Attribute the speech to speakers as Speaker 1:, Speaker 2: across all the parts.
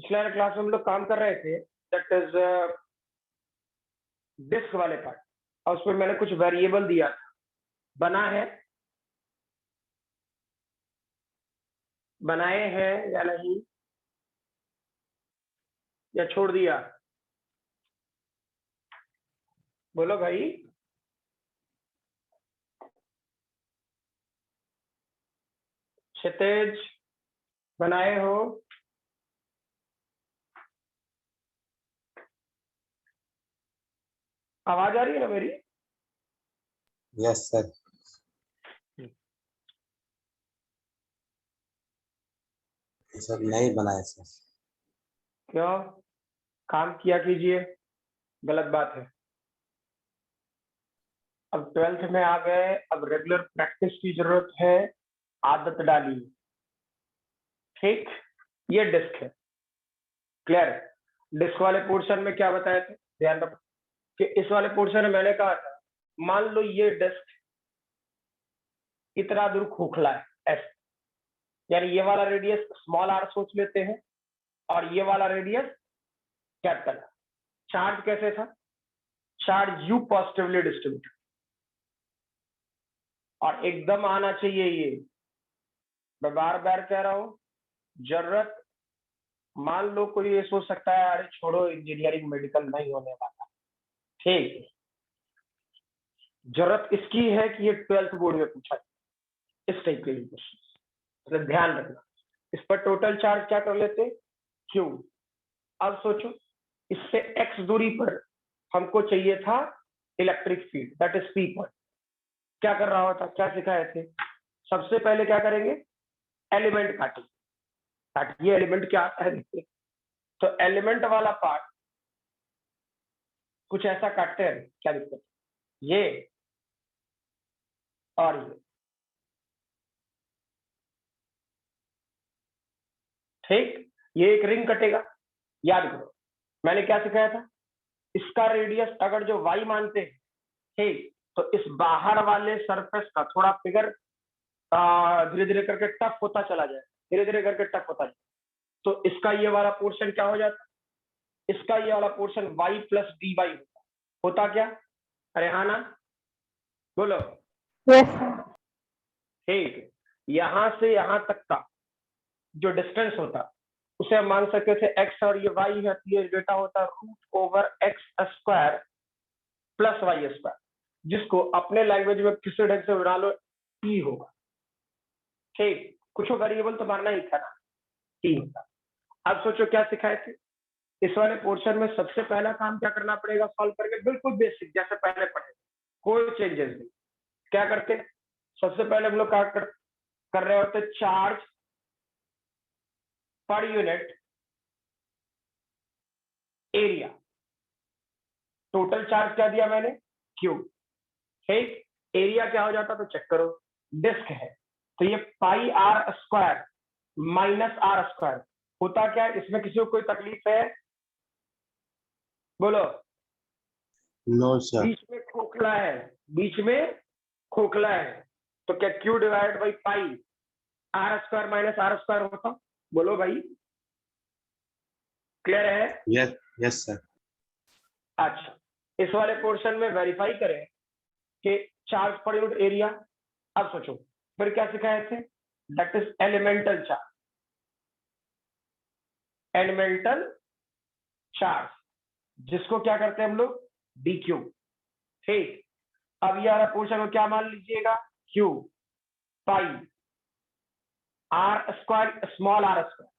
Speaker 1: पिछले वाले क्लास में हम लोग काम कर रहे थे, दैट इज डिस्क वाले पार्ट, और उसमें मैंने कुछ वेरिएबल दिया था। बना है, बनाए हैं या नहीं, या छोड़ दिया? बोलो भाई। क्षितिज, बनाए हो? आवाज आ रही है ना मेरी?
Speaker 2: Yes sir. सर नहीं बनाए सर।
Speaker 1: क्यों? काम किया कीजिए, गलत बात है। अब 12th में आ गए, अब रेगुलर प्रैक्टिस की जरूरत है, आदत डाली। ठीक, ये डिस्क है, क्लियर है? डिस्क वाले पोर्शन में क्या बताया था, ध्यान रखो कि इस वाले पोर्शन में मैंने कहा था, मान लो ये डिस्क इतना दूर खोखला है, ऐसे, यानी ये वाला रेडियस स्मॉल आर सोच लेते हैं और ये वाला रेडियस कैपिटल। चार्ज कैसे था? चार्ज यू पॉजिटिवली डिस्ट्रीब्यूटेड, और एकदम आना चाहिए ये। मैं बार बार कह रहा हूं, जरूरत, मान लो कोई ये सोच सकता है अरे छोड़ो इंजीनियरिंग मेडिकल नहीं होने वाला, ठीक, जरूरत इसकी है कि ये 12th बोर्ड में पूछा इस टाइप के क्वेश्चन, मतलब ध्यान रखना। इस पर टोटल चार्ज क्या कर लेते, क्यू। अब सोचो, इससे एक्स दूरी पर हमको चाहिए था electric field, that is P point. क्या कर रहा होता, क्या सिखाए थे? सबसे पहले क्या करेंगे, एलिमेंट काटेंगे। काटिए, एलिमेंट क्या आता है देखिए। तो एलिमेंट वाला पार्ट कुछ ऐसा काटते हैं, क्या दिक्कत, ये और ये, ठीक, ये एक रिंग कटेगा। याद करो मैंने क्या सिखाया था, इसका रेडियस अगर जो y मानते हैं, ठीक, तो इस बाहर वाले सरफेस का थोड़ा फिगर धीरे धीरे करके टफ होता चला जाए, धीरे धीरे करके टफ होता जाए। तो इसका ये वाला पोर्शन क्या हो जाता, इसका ये वाला पोर्शन y प्लस dy होता क्या? अरे हाँ ना, बोलो।
Speaker 3: यस
Speaker 1: ठीक, यहां से यहां तक का जो डिस्टेंस होता उसे हम मान सकते थे x, और ये y है, ये डेटा होता root over x square plus y square, जिसको अपने लैंग्वेज में किसी ढंग से बना लो, t होगा। ठीक, कुछ वेरिएबल तो मानना ही था ना, t होगा। अब सोचो क्या सिखाए थे इस वाले पोर्शन में। सबसे पहला काम क्या करना पड़ेगा, सॉल्व करके, बिल्कुल बेसिक जैसे पहले पढ़े, कोई चेंजेस नहीं। क्या करते, सबसे पहले हम लोग क्या कर रहे होते, charge per unit area. Total charge क्या दिया मैंने, क्यू, ठीक, एरिया क्या हो जाता तो चेक करो, डिस्क है तो ये pi are square minus are square होता क्या है? इसमें किसी को कोई तकलीफ है, बोलो।
Speaker 2: No sir.
Speaker 1: बीच में खोखला है, बीच में खोखला है, तो क्या Q divide by pi are square minus are square होता? बोलो भाई, क्लियर है?
Speaker 2: Yes yes sir.
Speaker 1: अच्छा, इस वाले पोर्शन में वेरीफाई करें कि चार्ज पर यूनिट एरिया। अब सोचो फिर क्या सिखाए थे, that is elemental charge, elemental charge, जिसको क्या करते हैं हम लोग, डी क्यू। ठीक, अब ये वाला पोर्शन को क्या मान लीजिएगा, Q pi are square small are square.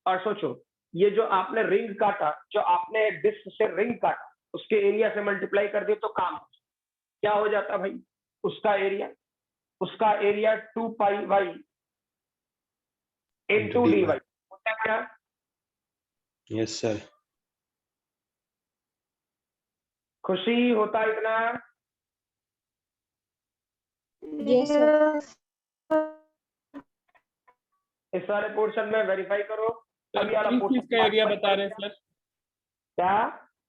Speaker 1: और सोचो ये जो आपने रिंग काटा, जो आपने डिस्क से रिंग काटा, उसके एरिया से मल्टीप्लाई कर दिए तो काम क्या हो जाता भाई, उसका एरिया, उसका area 2 pi Y into D Y होता क्या?
Speaker 2: Yes sir.
Speaker 1: खुशी होता इतना?
Speaker 3: यस
Speaker 1: इस वाले पोर्शन में वेरीफाई करो।
Speaker 4: सर किस चीज का एरिया बता रहे हैं सर?
Speaker 1: क्या?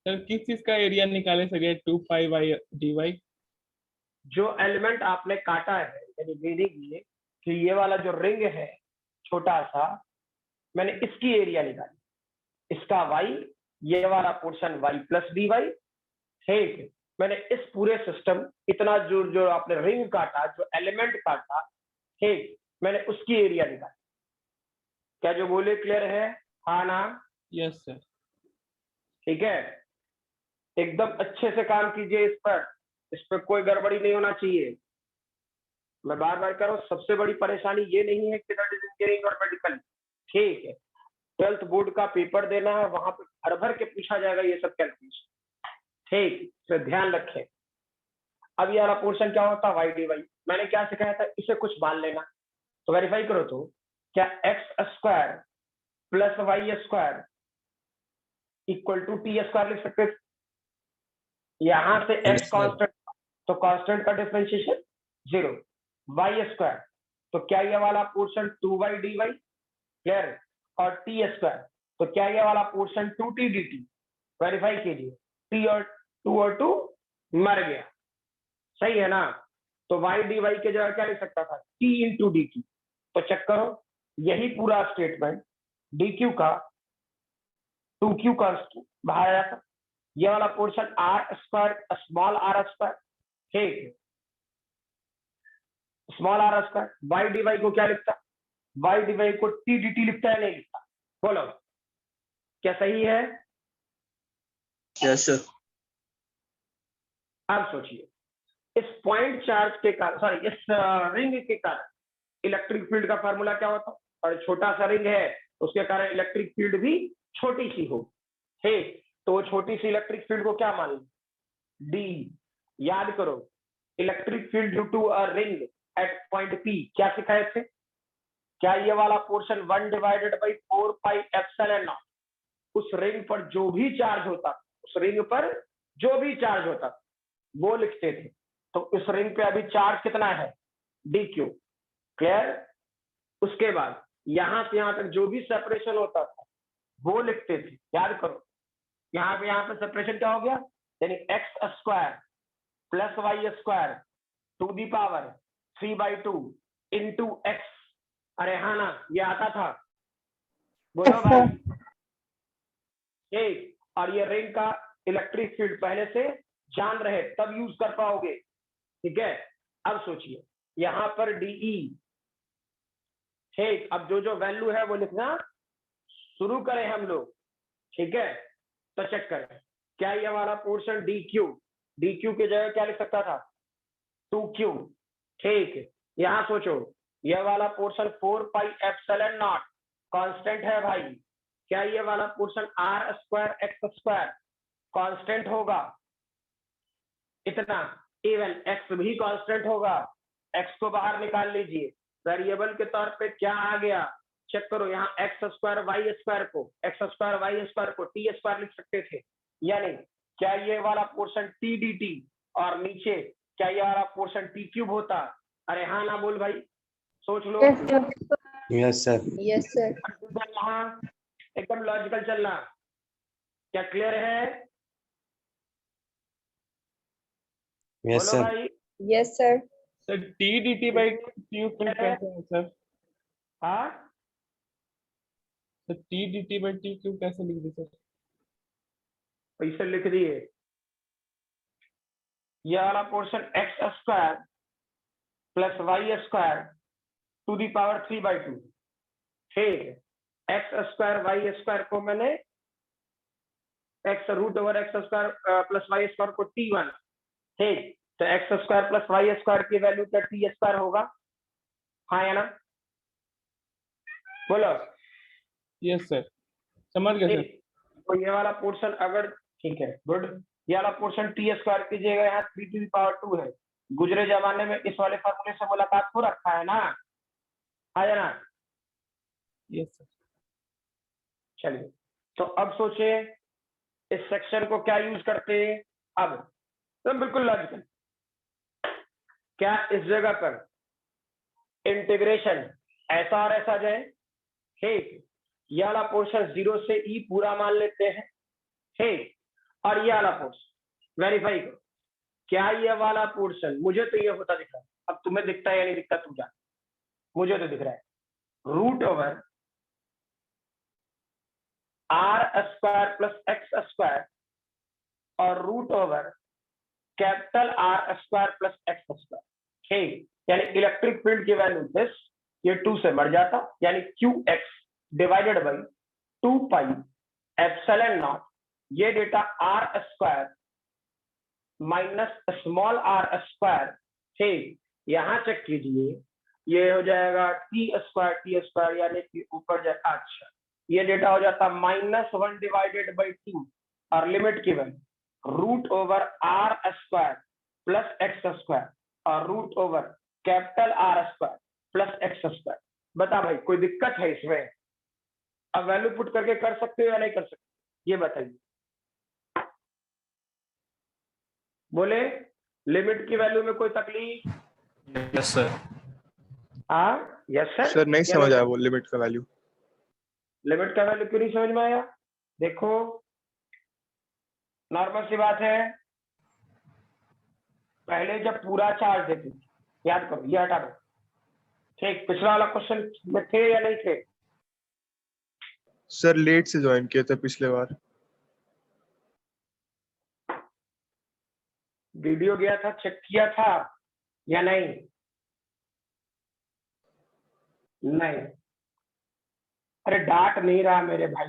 Speaker 4: सर किस चीज का एरिया निकाले सके, 2 पाई वाई डी वाई?
Speaker 1: जो एलिमेंट आपने काटा है, यानी मीनिंग ये कि ये वाला जो रिंग है छोटा सा, मैंने इसकी एरिया निकाली। इसका y, ये वाला पोर्शन y प्लस dy। ठीक, मैंने इस पूरे सिस्टम, इतना जो आपने रिंग काटा, जो एलिमेंट काटा, ठीक, मैंने उसकी एरिया निकाली। क्या जो बोले क्लियर है? हाँ ना?
Speaker 4: Yes sir.
Speaker 1: ठीक है, एकदम अच्छे से काम कीजिए इस पर कोई गड़बड़ी नहीं होना चाहिए। मैं बार बार कह रहा हूँ, सबसे बड़ी परेशानी ये नहीं है कि दैट इज इंजीनियरिंग और मेडिकल। ठीक है, 12th बोर्ड का पेपर देना है, वहां पे भर भर के पूछा जाएगा ये सब कैलकुलेशन। ठीक, तो ध्यान रखें। अब ये वाला पोर्शन क्या होता है? Y d y. मैंने क्या सिखाया था? इसे कुछ मान लेना। तो वेरीफाई करो तो, क्या x square plus y square equal to t square लिख सकते थे? यहां से
Speaker 2: Yes,
Speaker 1: एक्स
Speaker 2: sir.
Speaker 1: कांस्टेंट, तो कांस्टेंट का डिफरेंशिएशन 0। वाई स्क्वायर, तो क्या ये वाला पोर्शन 2y dy क्लियर, और टी स्क्वायर, तो क्या ये वाला पोर्शन 2t dt। वेरीफाई कीजिए, t और 2 मर गया, सही है ना? तो y dy के जगह क्या लिख सकता था? t into D T. तो चेक करो, यही पूरा स्टेटमेंट dq का 2q का बाहर आया था। ये वाला portion r square, small r square, ठीक, small r square, y dy को क्या लिखता? y dy को t dt लिखता है, नहीं लिखता? बोलो, क्या सही है?
Speaker 2: Yes, sir.
Speaker 1: आप सोचिए, इस पॉइंट चार्ज के कारण, सॉरी, इस रिंग के कारण इलेक्ट्रिक फील्ड का फार्मूला क्या होता? और छोटा सा रिंग है, उसके कारण इलेक्ट्रिक फील्ड भी छोटी सी हो। ठीक, तो वो छोटी सी इलेक्ट्रिक फील्ड को क्या मान ली? डी। याद करो, electric field due to a ring at point P, क्या सिखाए थे? क्या ये वाला portion 1 divided by 4 pi epsilon naught, उस रिंग पर जो भी चार्ज होता, उस रिंग पर जो भी चार्ज होता वो लिखते थे। तो उस रिंग पे अभी चार्ज कितना है? D Q, clear? उसके बाद यहां से यहां तक जो भी सेपरेशन होता था वो लिखते थे। याद करो, यहाँ पे सेपरेशन क्या हो गया? यानी x square plus y square to the power 3/2 into x. अरे हाँ ना, ये आता था? बोलो
Speaker 3: Yes,
Speaker 1: भाई।
Speaker 3: sir.
Speaker 1: ठीक, और ये रिंग का इलेक्ट्रिक फील्ड पहले से जान रहे तब यूज कर पाओगे। ठीक है, अब सोचिए यहां पर डीई। ठीक, अब जो जो वैल्यू है वो लिखना शुरू करें हम लोग। ठीक है, तो चेक करें, क्या ये वाला पोर्शन डी क्यू की जगह क्या लिख सकता था? 2q। ठीक, यहां सोचो, ये वाला portion 4 pi epsilon naught constant है भाई। क्या ये वाला portion r square x square constant होगा? इतना, इवन एक्स भी कांस्टेंट होगा। एक्स को बाहर निकाल लीजिए, वेरिएबल के तौर पे क्या आ गया? चेक करो, यहाँ एक्स स्क्वायर वाई स्क्वायर को टी स्क्वायर लिख सकते थे या नहीं? क्या ये वाला पोर्शन टी डी टी, और नीचे क्या ये वाला पोर्शन टी क्यूब होता? अरे हाँ ना बोल भाई, सोच लो।
Speaker 3: Yes, sir.
Speaker 2: Yes, sir.
Speaker 3: Yes, sir.
Speaker 1: यहाँ एकदम लॉजिकल चलना। क्या क्लियर है?
Speaker 2: Yes,
Speaker 1: बोलो
Speaker 2: sir.
Speaker 1: भाई।
Speaker 3: Yes, sir.
Speaker 4: Sir t d t by Q कैसे है सर?
Speaker 1: हाँ,
Speaker 4: sir t d t by t Q कैसे लिख दी सर?
Speaker 1: इसे लिख दिए, यह वाला portion x square plus y square to the power 3/2। ठीक, एक्स स्क्वायर वाई स्क्वायर को मैंने x root over x square plus y square को t1। ठीक, तो x square plus y square की वैल्यू क्या टी स्क्वायर होगा? हाँ या ना? बोलो।
Speaker 4: यस सर, समझ गए सर।
Speaker 1: तो ये वाला पोर्शन अगर, ठीक है, गुड, ये वाला पोर्शन टी स्क्वायर कीजिएगा, यहाँ 3 टू दी पावर 2 है। गुजरे जमाने में इस वाले फॉर्मूले से मुलाकात हो रखा है ना? हाँ या ना?
Speaker 4: Yes sir.
Speaker 1: चलिए, तो अब सोचे इस सेक्शन को क्या यूज करते हैं। अब तो बिल्कुल लॉजिकल, क्या इस जगह पर इंटीग्रेशन ऐसा और ऐसा जाए। ठीक, ये वाला पोर्शन 0 से ई पूरा मान लेते हैं। ठीक, और ये वाला पोर्शन वेरीफाई करो, क्या ये वाला पोर्शन, मुझे तो ये होता दिख रहा है, अब तुम्हें दिखता है या नहीं दिखता तुम जान, मुझे तो दिख रहा है root over are square plus x square और root over capital R square plus x square. ठीक, यानी इलेक्ट्रिक फील्ड की वैल्यू दिस, ये 2 से मर जाता, यानी Q X divided by 2 pi epsilon naught, ये data R square minus small are square. ठीक, यहां चेक कीजिए, ये हो जाएगा टी स्क्वायर यानी कि ऊपर जाए। अच्छा, ये डेटा हो जाता -1 डिवाइडेड बाई 2 और लिमिट की value root over are square plus x square और root over capital R square plus x square. बता भाई, कोई दिक्कत है इसमें? अब वैल्यू पुट करके कर सकते हो या नहीं कर सकते, ये बताइए। बोले लिमिट की वैल्यू में कोई तकलीफ?
Speaker 4: Yes sir.
Speaker 1: हाँ यस सर।
Speaker 5: सर नहीं समझ आया वो लिमिट का वैल्यू।
Speaker 1: लिमिट का वैल्यू क्यों नहीं समझ में आया? देखो नॉर्मल सी बात है, पहले जब पूरा चार्ज देते थे, याद करो, ये हटा दो। ठीक, पिछला वाला क्वेश्चन में थे या नहीं थे?
Speaker 5: सर लेट से ज्वाइन किया था पिछले बार।
Speaker 1: वीडियो गया था, चेक किया था या नहीं? नहीं, अरे डांट नहीं रहा मेरे भाई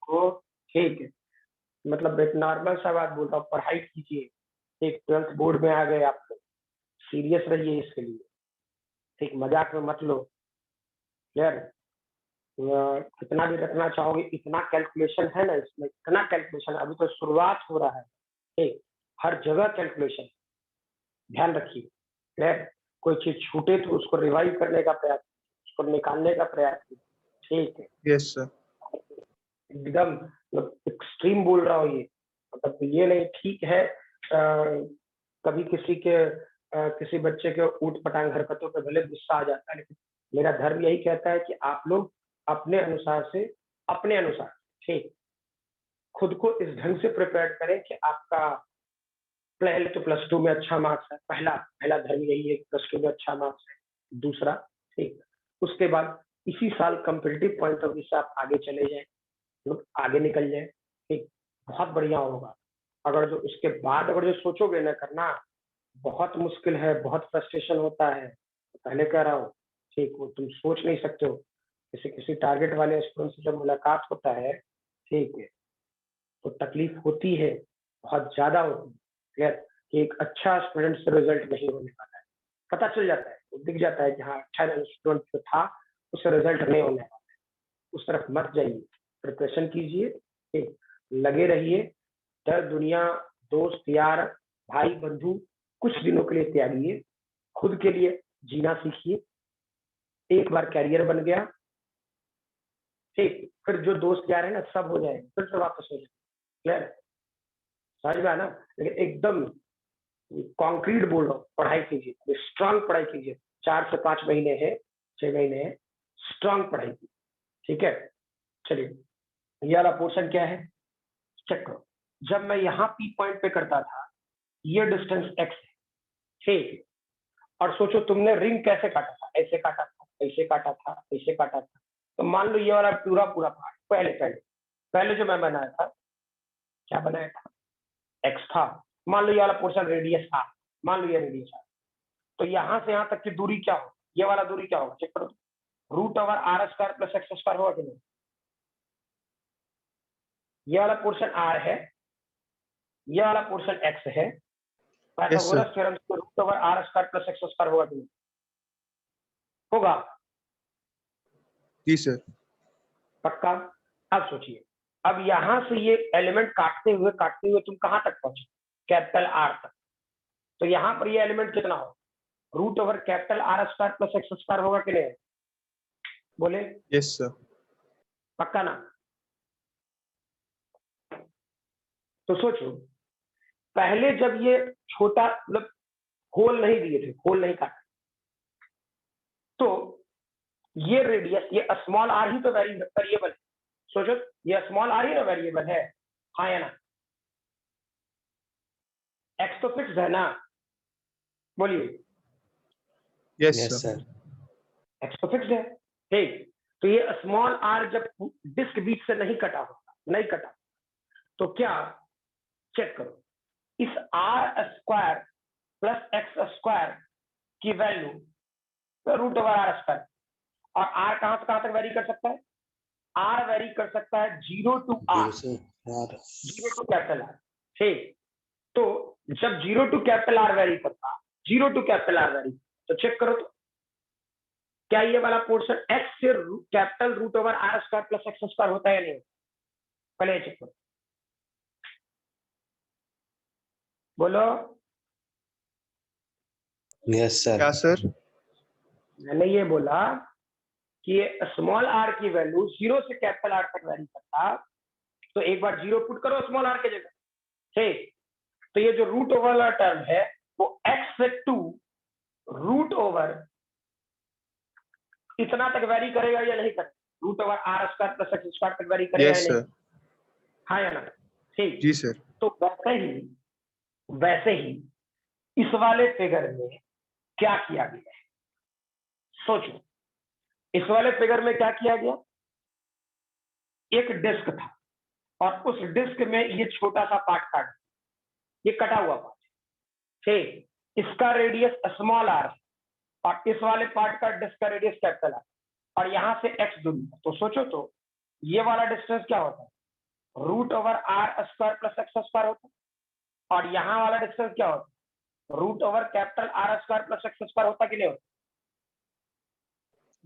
Speaker 1: को, ठीक है, मतलब एक नॉर्मल सा बात बोल रहा हूँ, पढ़ाई कीजिए। एक 12th बोर्ड में आ गए आप, सीरियस रहिए इसके लिए, ठीक, मजाक में मत लो। यार कितना भी रखना चाहोगे, इतना कैलकुलेशन है ना इसमें, इतना कैलकुलेशन, अभी तो शुरुआत हो रहा है। ठीक, हर जगह कैलकुलेशन, ध्यान रखिए। क्लियर? कोई चीज छूटे तो उसको रिवाइव करने का प्रयास, उसको निकालने का प्रयास कीजिए। ठीक है,
Speaker 5: यस सर।
Speaker 1: एकदम एक्सट्रीम बोल रहा हूँ ये, मतलब ये नहीं, ठीक है। कभी किसी के किसी बच्चे के ऊट पटांग हरकतों पे भले गुस्सा आ जाता है, लेकिन मेरा धर्म यही कहता है कि आप लोग अपने अनुसार से, अपने अनुसार, ठीक, खुद को इस ढंग से प्रिपेयर करें कि आपका पहले तो +2 में अच्छा मार्क्स है, पहला धर्म यही है, +2 में अच्छा मार्क्स है। दूसरा, ठीक, उसके बाद इसी साल कम्पिटिटिव पॉइंट ऑफ व्यू से आप आगे चले जाएं, लोग आगे निकल जाए, ठीक, बहुत बढ़िया होगा। अगर जो उसके बाद अगर जो सोचोगे ना करना, बहुत मुश्किल है, बहुत फ्रस्ट्रेशन होता है, तो पहले कह रहा हूँ, ठीक, वो तुम सोच नहीं सकते हो। किसी टारगेट वाले स्टूडेंट से जब मुलाकात होता है, ठीक है, तो तकलीफ होती है, बहुत ज्यादा होती है। क्लियर? कि एक अच्छा स्टूडेंट से रिजल्ट नहीं होने वाला है, पता चल जाता है, वो दिख जाता है कि हाँ अच्छा स्टूडेंट जो था उससे रिजल्ट नहीं होने वाला है। उस तरफ मत जाइए, प्रिपरेशन कीजिए, ठीक, लगे रहिए। डर दुनिया, दोस्त यार, भाई बंधु कुछ दिनों के लिए त्यागिए, खुद के लिए जीना सीखिए। एक बार कैरियर बन गया, ठीक, फिर जो दोस्त जा रहे हैं ना, सब हो जाएंगे, फिर से वापस हो जाएंगे। क्लियर? समझ में आना? लेकिन एकदम कॉन्क्रीट बोल रहा हूँ, पढ़ाई कीजिए, स्ट्रांग पढ़ाई कीजिए। 4 से 5 महीने है, 6 महीने है, स्ट्रांग पढ़ाई कीजिए। ठीक है, चलिए, ये वाला पोर्शन क्या है चेक करो। जब मैं यहाँ पी पॉइंट पे करता था, ये डिस्टेंस x है, ठीक है, और सोचो तुमने रिंग कैसे काटा था, ऐसे काटा था, ऐसे काटा था, ऐसे काटा था। तो मान लो ये वाला पूरा पार्ट, पहले जो मैं बनाया था, क्या बनाया था, x था, मान लो ये वाला पोर्शन रेडियस था, मान लो ये रेडियस था, तो यहाँ से यहाँ तक की दूरी क्या हो, ये वाला दूरी क्या होगा, चेक करो, √r² + x² होगा कि नहीं? ये वाला पोर्शन r है, ये वाला पोर्शन x है, पाइथागोरस थ्योरम से √r² + x² होगा कि नहीं? होगा।
Speaker 5: जी सर।
Speaker 1: पक्का? अब सोचिए, अब यहां से ये एलिमेंट काटते हुए तुम कहां तक पहुंचे, कैपिटल R तक। तो यहाँ पर ये एलिमेंट कितना हो, √R² + x² होगा कि नहीं? बोले
Speaker 5: यस सर।
Speaker 1: पक्का ना? तो सोचो, पहले जब ये छोटा, मतलब होल नहीं दिए थे, होल नहीं काटा, तो ये रेडियस, ये स्मॉल r ही तो वेरिएबल है। सोचो, ये स्मॉल r ही ना वेरिएबल है, हाँ या ना? x तो फिक्स है ना? बोलिए।
Speaker 5: Yes
Speaker 2: yes
Speaker 5: sir.
Speaker 2: Sir.
Speaker 1: x तो फिक्स है, ठीक। तो ये स्मॉल r जब डिस्क बीच से नहीं कटा होता, नहीं कटा। तो क्या, चेक करो, इस R square plus x square की value root over are square, और आर कहां से कहां तक वेरी कर सकता है? आर वेरी कर सकता है 0 to r, 0 to capital R. ठीक, तो जब 0 टू कैपिटल आर वेरी करता, 0 टू कैपिटल आर वेरी, तो चेक करो तो क्या ये वाला पोर्शन एक्स से capital root over are square plus x square होता है या नहीं? पहले चेक करो, बोलो।
Speaker 2: Yes sir.
Speaker 5: क्या सर?
Speaker 1: मैंने ये बोला कि स्मॉल आर की वैल्यू 0 से कैपिटल आर तक वेरी करता, तो एक बार 0 पुट करो स्मॉल आर के जगह। ठीक, तो ये जो रूट ओवर वाला टर्म है वो x से 2 रूट ओवर इतना तक वेरी करेगा या नहीं करेगा? Root over are square plus x square तक वेरी करेगा
Speaker 5: यस
Speaker 1: या नहीं?
Speaker 5: सर।
Speaker 1: हाँ या ना? ठीक,
Speaker 5: जी सर।
Speaker 1: तो वैसे ही इस वाले फिगर में क्या किया गया है? सोचो, इस वाले फिगर में क्या किया गया? एक डिस्क था और उस डिस्क में ये छोटा सा पार्ट काट, ये कटा हुआ पार्ट। ठीक, इसका रेडियस स्मॉल आर है और इस वाले पार्ट का डिस्क का रेडियस कैपिटल आर, और यहां से एक्स दूरी। तो सोचो तो ये वाला डिस्टेंस क्या होता है? Root over are square plus x square होता है, और यहाँ वाला डिस्टेंस क्या होता है? Root over capital R square plus x square होता कि नहीं होता?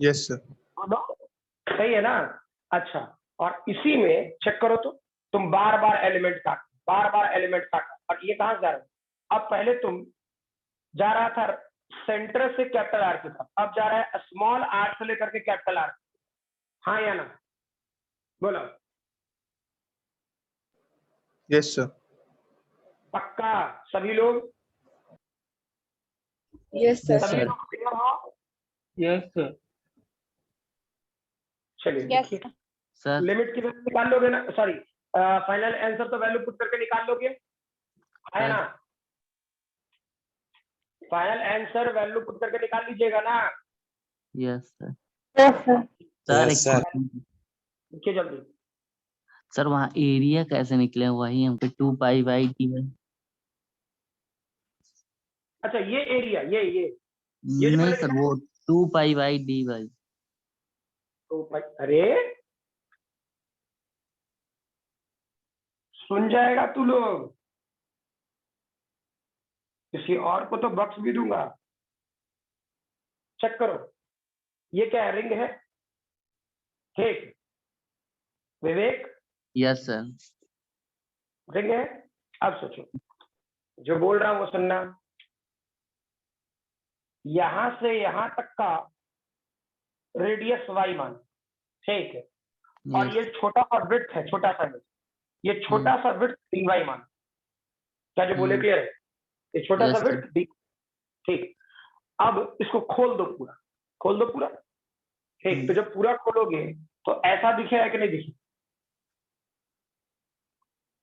Speaker 5: Yes sir.
Speaker 1: सही है ना? अच्छा, और इसी में चेक करो तो तुम बार बार एलिमेंट काटा, और ये कहां जा रहा है? अब पहले तुम जा रहा था सेंटर से कैपिटल आर की तरफ, अब जा रहा है स्मॉल आर से लेकर के कैपिटल आर। हाँ या ना? बोलो।
Speaker 5: Yes sir.
Speaker 1: पक्का सभी लोग?
Speaker 3: Yes, sir.
Speaker 1: सभी लोग क्लियर हो?
Speaker 4: Yes sir.
Speaker 1: चलिए
Speaker 3: Yes,
Speaker 1: देखिए,
Speaker 6: सर
Speaker 1: लिमिट की वैल्यू निकाल लोगे ना? सॉरी, फाइनल आंसर तो वैल्यू पुट करके निकाल लोगे, है ना? फाइनल आंसर वैल्यू पुट करके निकाल लीजिएगा ना?
Speaker 6: Yes sir.
Speaker 3: Yes, sir.
Speaker 6: Sir
Speaker 2: Yes,
Speaker 6: एक
Speaker 2: sir.
Speaker 6: question।
Speaker 1: देखिए जल्दी।
Speaker 6: सर वहाँ एरिया कैसे निकले? वही हमको 2 पाई बाई डी है।
Speaker 1: अच्छा, ये एरिया, ये जो
Speaker 6: नहीं
Speaker 1: मैंने
Speaker 6: सर,
Speaker 1: लिखा
Speaker 6: वो 2 पाई बाई डी बाई।
Speaker 1: तो अरे सुन जाएगा तू लोग, किसी और को तो बक्स भी दूंगा। चेक करो, ये क्या है? रिंग है। ठीक, विवेक,
Speaker 6: यस सर।
Speaker 1: रिंग है। अब सोचो, जो बोल रहा हूं वो सुनना। यहां से यहां तक का रेडियस वाई मान, ठीक है, और ये छोटा सा विड्थ है, छोटा सा विड्थ, ये छोटा सा विड्थ डी वाई मान। क्या जो बोले क्लियर है? ये छोटा सा
Speaker 6: Yes, sir.
Speaker 1: Width D. ठीक, अब इसको खोल दो पूरा, खोल दो पूरा। ठीक, तो जब पूरा खोलोगे तो ऐसा दिखेगा कि नहीं दिखेगा?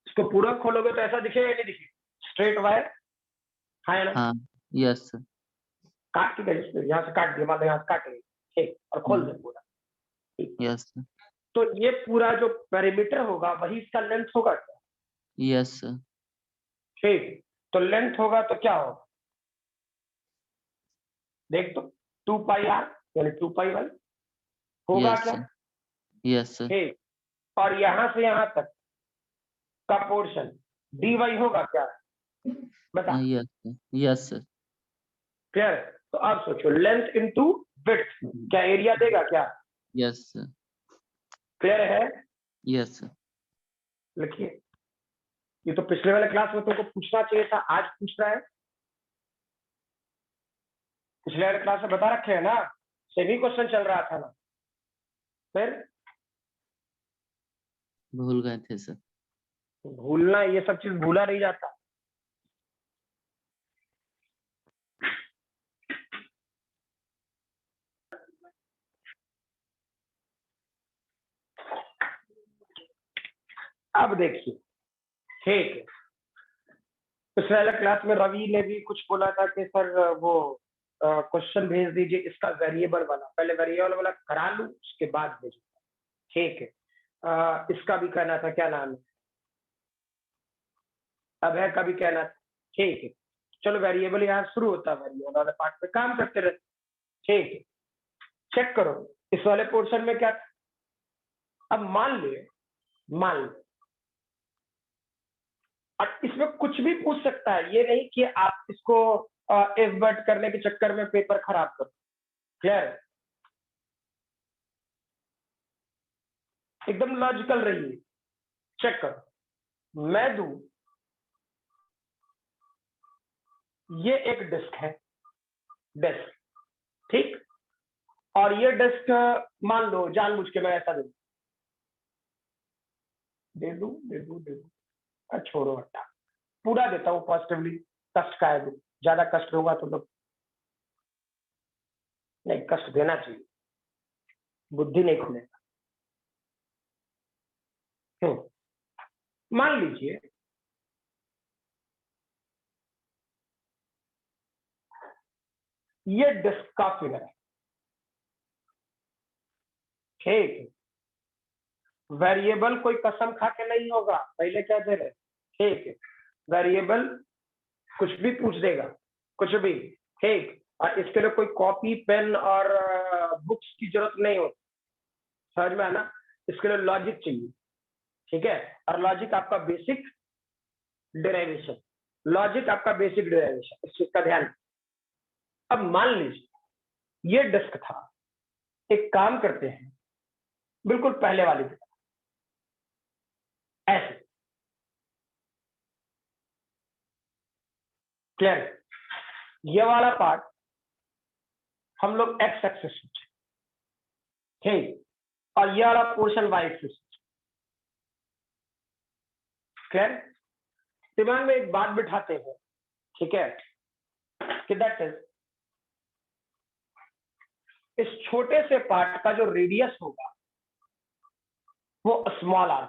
Speaker 1: इसको पूरा खोलोगे तो ऐसा दिखेगा या नहीं दिखेगा? स्ट्रेट वायर, हाँ या ना?
Speaker 6: हाँ यस सर।
Speaker 1: काट के गए, यहाँ से काट दिया, मान लो यहाँ से काट गए। ठीक, और खोल दे पूरा।
Speaker 6: Yes sir.
Speaker 1: तो ये पूरा जो पेरीमीटर होगा वही इसका लेंथ होगा क्या?
Speaker 6: Yes sir.
Speaker 1: ठीक, तो लेंथ होगा तो क्या होगा? देख तो, 2 पाई आर यानी 2 पाई वाई होगा
Speaker 6: यस
Speaker 1: क्या?
Speaker 6: सर। Yes sir.
Speaker 1: ठीक, और यहां से यहां तक का पोर्शन डी वाई होगा क्या? बता।
Speaker 6: Yes sir. Yes sir.
Speaker 1: Clear? तो अब सोचो, लेंथ इनटू विड्थ क्या एरिया देगा क्या?
Speaker 6: Yes sir.
Speaker 1: क्लियर है?
Speaker 6: Yes sir.
Speaker 1: लिखिए, ये तो पिछले वाले क्लास में तुमको पूछना चाहिए था, आज पूछ रहा है। पिछले वाले क्लास में बता रखे है ना, सेमी क्वेश्चन चल रहा था ना? फिर
Speaker 6: भूल गए थे सर।
Speaker 1: भूलना, ये सब चीज भूला नहीं जाता। अब देखिए, ठीक है, पिछले वाले क्लास में रवि ने भी कुछ बोला था कि सर वो क्वेश्चन भेज दीजिए इसका वेरिएबल वाला, पहले वेरिएबल वाला करा लूं उसके बाद भेजूंगा। ठीक है, इसका भी कहना था, क्या नाम है, अभय का भी कहना था। ठीक है, चलो वेरिएबल यहाँ शुरू होता है, वेरिएबल वाले पार्ट पे काम करते रहे। ठीक है, चेक करो इस वाले पोर्शन में क्या था। अब मान लो और इसमें कुछ भी पूछ सकता है, ये नहीं कि आप इसको इफ बट करने के चक्कर में पेपर खराब करो। क्लियर, एकदम लॉजिकल रहिए। चेक करो, मैं दूं, ये एक डिस्क है, डिस्क, ठीक, और ये डिस्क मान लो जानबूझ के मैं ऐसा दे दूं, छोड़ो हटा, पूरा देता हूं पॉजिटिवली, कष्ट का है, ज्यादा कष्ट होगा तो नहीं, कष्ट देना चाहिए, बुद्धि नहीं खुलेगा। मान लीजिए ये डिस्क का फिगर है, ठीक, वेरिएबल कोई कसम खा के नहीं होगा, पहले क्या दे रहे, ठीक है, वेरिएबल कुछ भी पूछ देगा, कुछ भी, ठीक, और इसके लिए कोई कॉपी पेन और बुक्स की जरूरत नहीं होती, समझ में आना, इसके लिए लॉजिक चाहिए, ठीक है, और लॉजिक आपका बेसिक डेरिवेशन, लॉजिक आपका बेसिक डेरिवेशन, इस चीज का ध्यान। अब मान लीजिए ये डिस्क था, एक काम करते हैं बिल्कुल पहले वाली की तरह, ऐसे, क्लियर, ये वाला पार्ट हम लोग एक्स एक्सिस सोचे, ठीक, और ये वाला पोर्शन वाई एक्सिस, क्लियर, दिमाग में एक बात बिठाते हैं, ठीक है, कि दैट इज, इस छोटे से पार्ट का जो रेडियस होगा वो स्मॉल आर,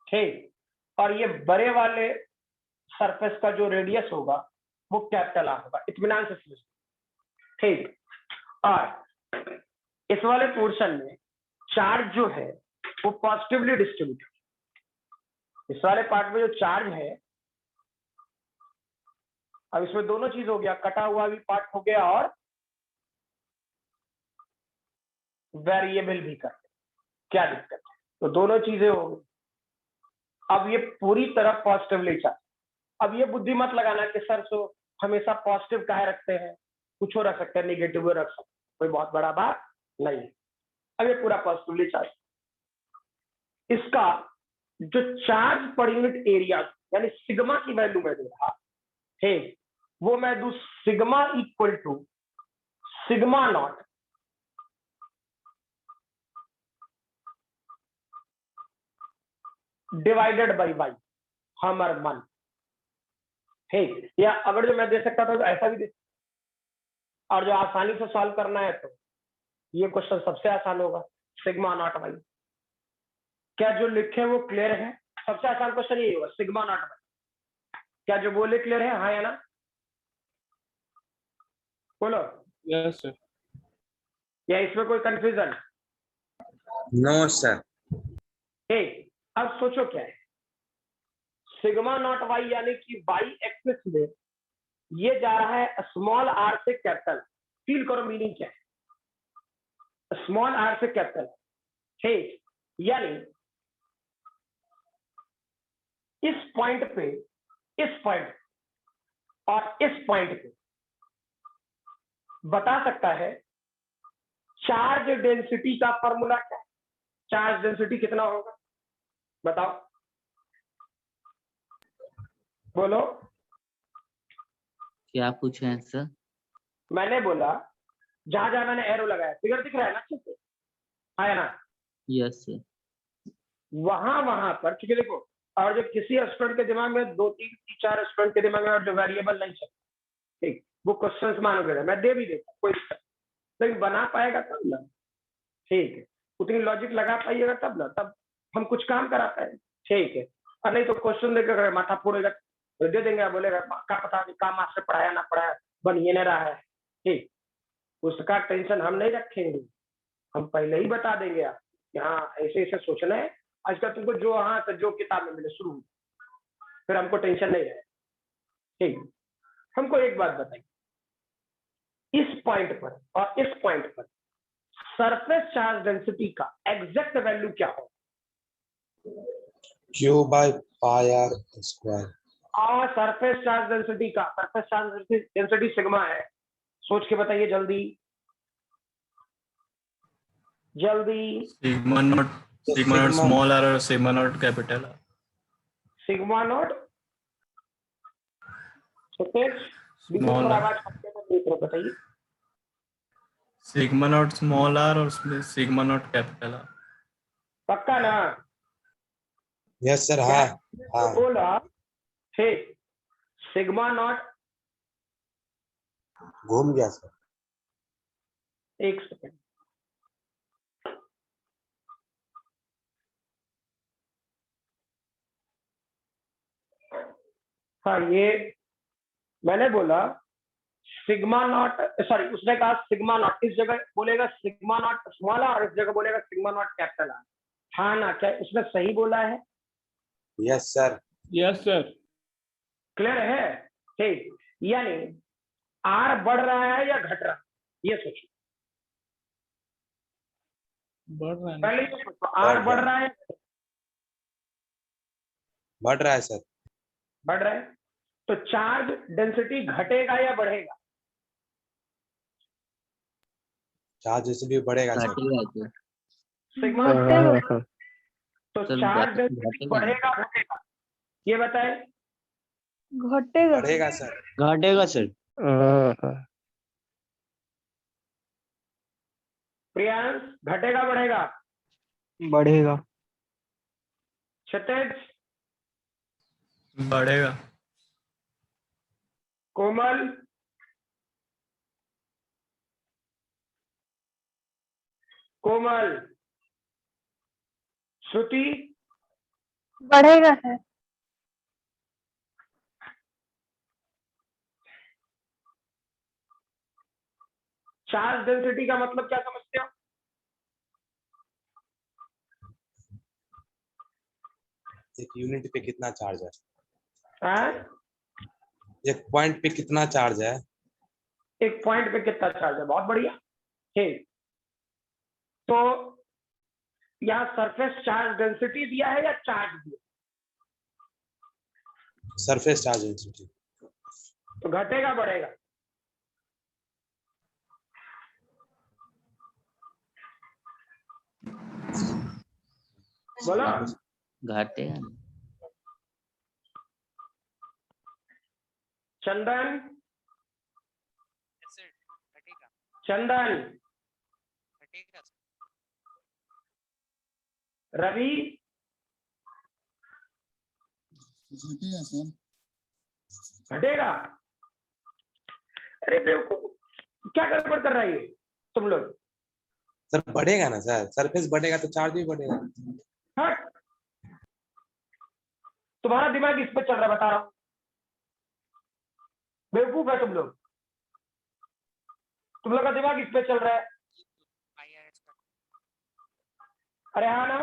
Speaker 1: ठीक, और ये बड़े वाले सरफेस का जो रेडियस होगा वो कैपिटल आर होगा, इत्मीनान से समझ, ठीक, और इस वाले पोर्शन में चार्ज जो है वो पॉजिटिवली डिस्ट्रीब्यूटेड, इस वाले पार्ट में जो चार्ज है, अब इसमें दोनों चीज हो गया, कटा हुआ भी पार्ट हो गया और वेरिएबल भी कर, क्या दिक्कत है, तो दोनों चीजें हो गई। अब ये पूरी तरह पॉजिटिवली चार्ज, अब ये बुद्धि मत लगाना कि सर सो हमेशा पॉजिटिव काहे रखते हैं, कुछ हो रख सकते हैं, निगेटिव रख सकते, कोई बहुत बड़ा बात नहीं है। अब ये पूरा पॉजिटिवली चार्ज, इसका जो चार्ज पर यूनिट एरिया यानी सिग्मा की वैल्यू मैं दे रहा, ठीक, वो मैं दू sigma equal to sigma naught divided by y, हमर मन, ठीक, या अगर जो मैं दे सकता था तो ऐसा भी दे, और जो आसानी से सॉल्व करना है तो ये क्वेश्चन सबसे आसान होगा, सिग्मा नॉट वाई, क्या जो लिखे वो क्लियर है, सबसे आसान क्वेश्चन यही होगा, सिग्मा नॉट वाई, क्या जो बोले क्लियर है, हाँ या ना, बोलो,
Speaker 4: यस सर,
Speaker 1: या इसमें कोई कंफ्यूजन,
Speaker 2: नो सर।
Speaker 1: ठीक, अब सोचो क्या है, सिग्मा नॉट वाई यानी कि वाई एक्सिस में ये जा रहा है स्मॉल आर से कैपिटल, फील करो मीनिंग क्या है, स्मॉल आर से कैपिटल, ठीक, यानी इस पॉइंट पे, इस पॉइंट और इस पॉइंट पे बता सकता है चार्ज डेंसिटी का फॉर्मूला क्या है, चार्ज डेंसिटी कितना होगा, बताओ, बोलो,
Speaker 6: क्या पूछे हैं सर?
Speaker 1: मैंने बोला जहां जहां मैंने एरो लगाया, फिगर दिख रहा है ना अच्छे से, आया ना,
Speaker 6: यस सर।
Speaker 1: वहां वहां पर, क्योंकि देखो, और जो किसी स्टूडेंट के दिमाग में 2-3-4 स्टूडेंट के दिमाग में और जो वेरिएबल नहीं चलता, ठीक, वो क्वेश्चन मानोगे, मैं दे भी देता कोई दिक्कत, लेकिन बना पाएगा तब ना, ठीक है, उतनी लॉजिक लगा पाइएगा तब ना, तब हम कुछ काम करा पाएंगे, ठीक है, और नहीं तो क्वेश्चन देकर माथा फोड़ेगा, तो दे देंगे, बोलेगा क्या पता कि काम आपसे पढ़ाया ना पढ़ाया, बन ये नहीं रहा है, ठीक, उसका टेंशन हम नहीं रखेंगे, हम पहले ही बता देंगे आप यहाँ ऐसे ऐसे सोचना है। आजकल तुमको जो हाँ तो जो किताब में मिले शुरू, फिर हमको टेंशन नहीं है। ठीक, हमको एक बात बताइए, इस पॉइंट पर और इस पॉइंट पर सरफेस चार्ज डेंसिटी का एग्जैक्ट वैल्यू क्या हो?
Speaker 2: Q by pi r square.
Speaker 1: Surface charge density का, सरफेस चार्ज डेंसिटी सिग्मा है। सोच के बताइए जल्दी जल्दी।
Speaker 4: सिग्मा नॉट स्मॉल आर और sigma naught capital R.
Speaker 1: Sigma naught
Speaker 4: small r,
Speaker 1: आवाज बताइए।
Speaker 4: सिग्मा नॉट स्मॉल आर और सिग्मा नॉट कैपिटल आर।
Speaker 1: पक्का ना?
Speaker 2: Yes sir. हाँ हाँ.
Speaker 1: बोला ठीक, सिग्मा नॉट,
Speaker 2: घूम गया सर.
Speaker 1: एक सेकेंड, हाँ ये मैंने बोला सिग्मा नॉट, सॉरी उसने कहा सिग्मा नॉट, इस जगह बोलेगा सिग्मा नॉट स्मॉल आर और इस जगह बोलेगा सिग्मा नॉट कैपिटल आर। हाँ ना? क्या उसने सही बोला है?
Speaker 2: Yes sir.
Speaker 4: Yes sir.
Speaker 1: Clear है? ठीक, यानी आर बढ़ रहा है या घट रहा है, ये सोचो।
Speaker 4: बढ़ रहा है
Speaker 1: पहले
Speaker 4: ना?
Speaker 1: ये सोचो, आर बढ़ रहा है,
Speaker 2: बढ़ रहा है सर.
Speaker 1: बढ़ रहा है, तो चार्ज डेंसिटी घटेगा या बढ़ेगा?
Speaker 2: चार्ज इसलिए बढ़ेगा सर.
Speaker 6: घटेगा सर।
Speaker 1: सिग्मा
Speaker 3: घटेगा।
Speaker 1: तो
Speaker 6: सर
Speaker 1: चार्ज
Speaker 6: घट-
Speaker 1: डेंसिटी
Speaker 6: घटेगा
Speaker 1: बढ़ेगा घटेगा, ये बताए।
Speaker 3: घटेगा।
Speaker 2: बढ़ेगा सर.
Speaker 6: घटेगा सर।
Speaker 1: प्रियांश घटेगा बढ़ेगा?
Speaker 3: बढ़ेगा।
Speaker 1: क्षितिज,
Speaker 4: बढ़ेगा।
Speaker 1: कोमल, कोमल, श्रुति,
Speaker 3: बढ़ेगा सर।
Speaker 1: चार्ज डेंसिटी का मतलब क्या समझते हो?
Speaker 2: एक यूनिट पे कितना चार्ज है?
Speaker 1: हाँ?
Speaker 2: एक पॉइंट पे कितना चार्ज है?
Speaker 1: एक पॉइंट पे कितना चार्ज है, बहुत बढ़िया। ठीक, तो यहाँ सरफेस चार्ज डेंसिटी दिया है या चार्ज दिया?
Speaker 2: Surface charge density.
Speaker 1: तो घटेगा बढ़ेगा? बोलो।
Speaker 6: घटेगा ना।
Speaker 1: चंदन, चंदन, रवि,
Speaker 7: घटेगा सर।
Speaker 1: घटेगा? अरे बेवकूफ, क्या गड़बड़ कर रहा है ये तुम लोग?
Speaker 2: सर बढ़ेगा ना सर. सरफेस बढ़ेगा तो चार्ज भी बढ़ेगा.
Speaker 1: हाँ, तुम्हारा दिमाग इस पे चल रहा है, बता रहा हूं। बेवकूफ है तुम लोग, तुम लोग का दिमाग इस पे चल रहा है। अरे हाँ ना?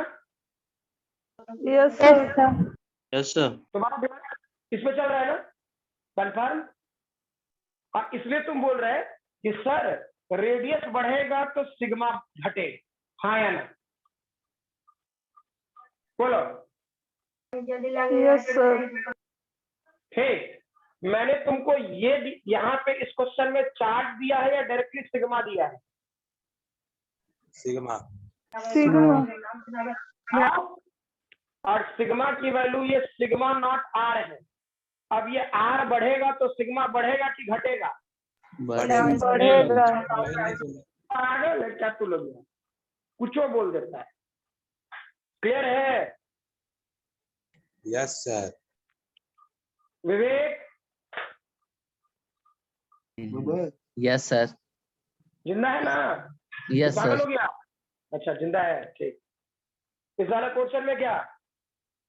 Speaker 3: Yes sir.
Speaker 6: Yes sir.
Speaker 1: तुम्हारा दिमाग इस पे चल रहा है ना? कंफर्म? और इसलिए तुम बोल रहे हैं कि सर रेडियस बढ़ेगा तो सिग्मा घटेगा, हाँ या ना? बोलो।
Speaker 3: Yes sir.
Speaker 1: ठीक, मैंने तुमको ये यहाँ पे इस क्वेश्चन में चार्ज दिया है या डायरेक्टली सिग्मा दिया है?
Speaker 2: सिग्मा.
Speaker 3: सिग्मा।
Speaker 1: और सिग्मा की वैल्यू ये सिग्मा नॉट आर है। अब ये आर बढ़ेगा तो सिग्मा बढ़ेगा कि घटेगा?
Speaker 3: बढ़ेगा।
Speaker 1: पागल है क्या तू लोग? कुछ बोल देता है। क्लियर है?
Speaker 2: Yes sir.
Speaker 1: Vivek
Speaker 6: yes sir.
Speaker 1: जिंदा है ना?
Speaker 6: यस
Speaker 1: पागल हो
Speaker 6: सर।
Speaker 1: गया? अच्छा जिंदा है, ठीक। इस वाला क्वेश्चन में क्या,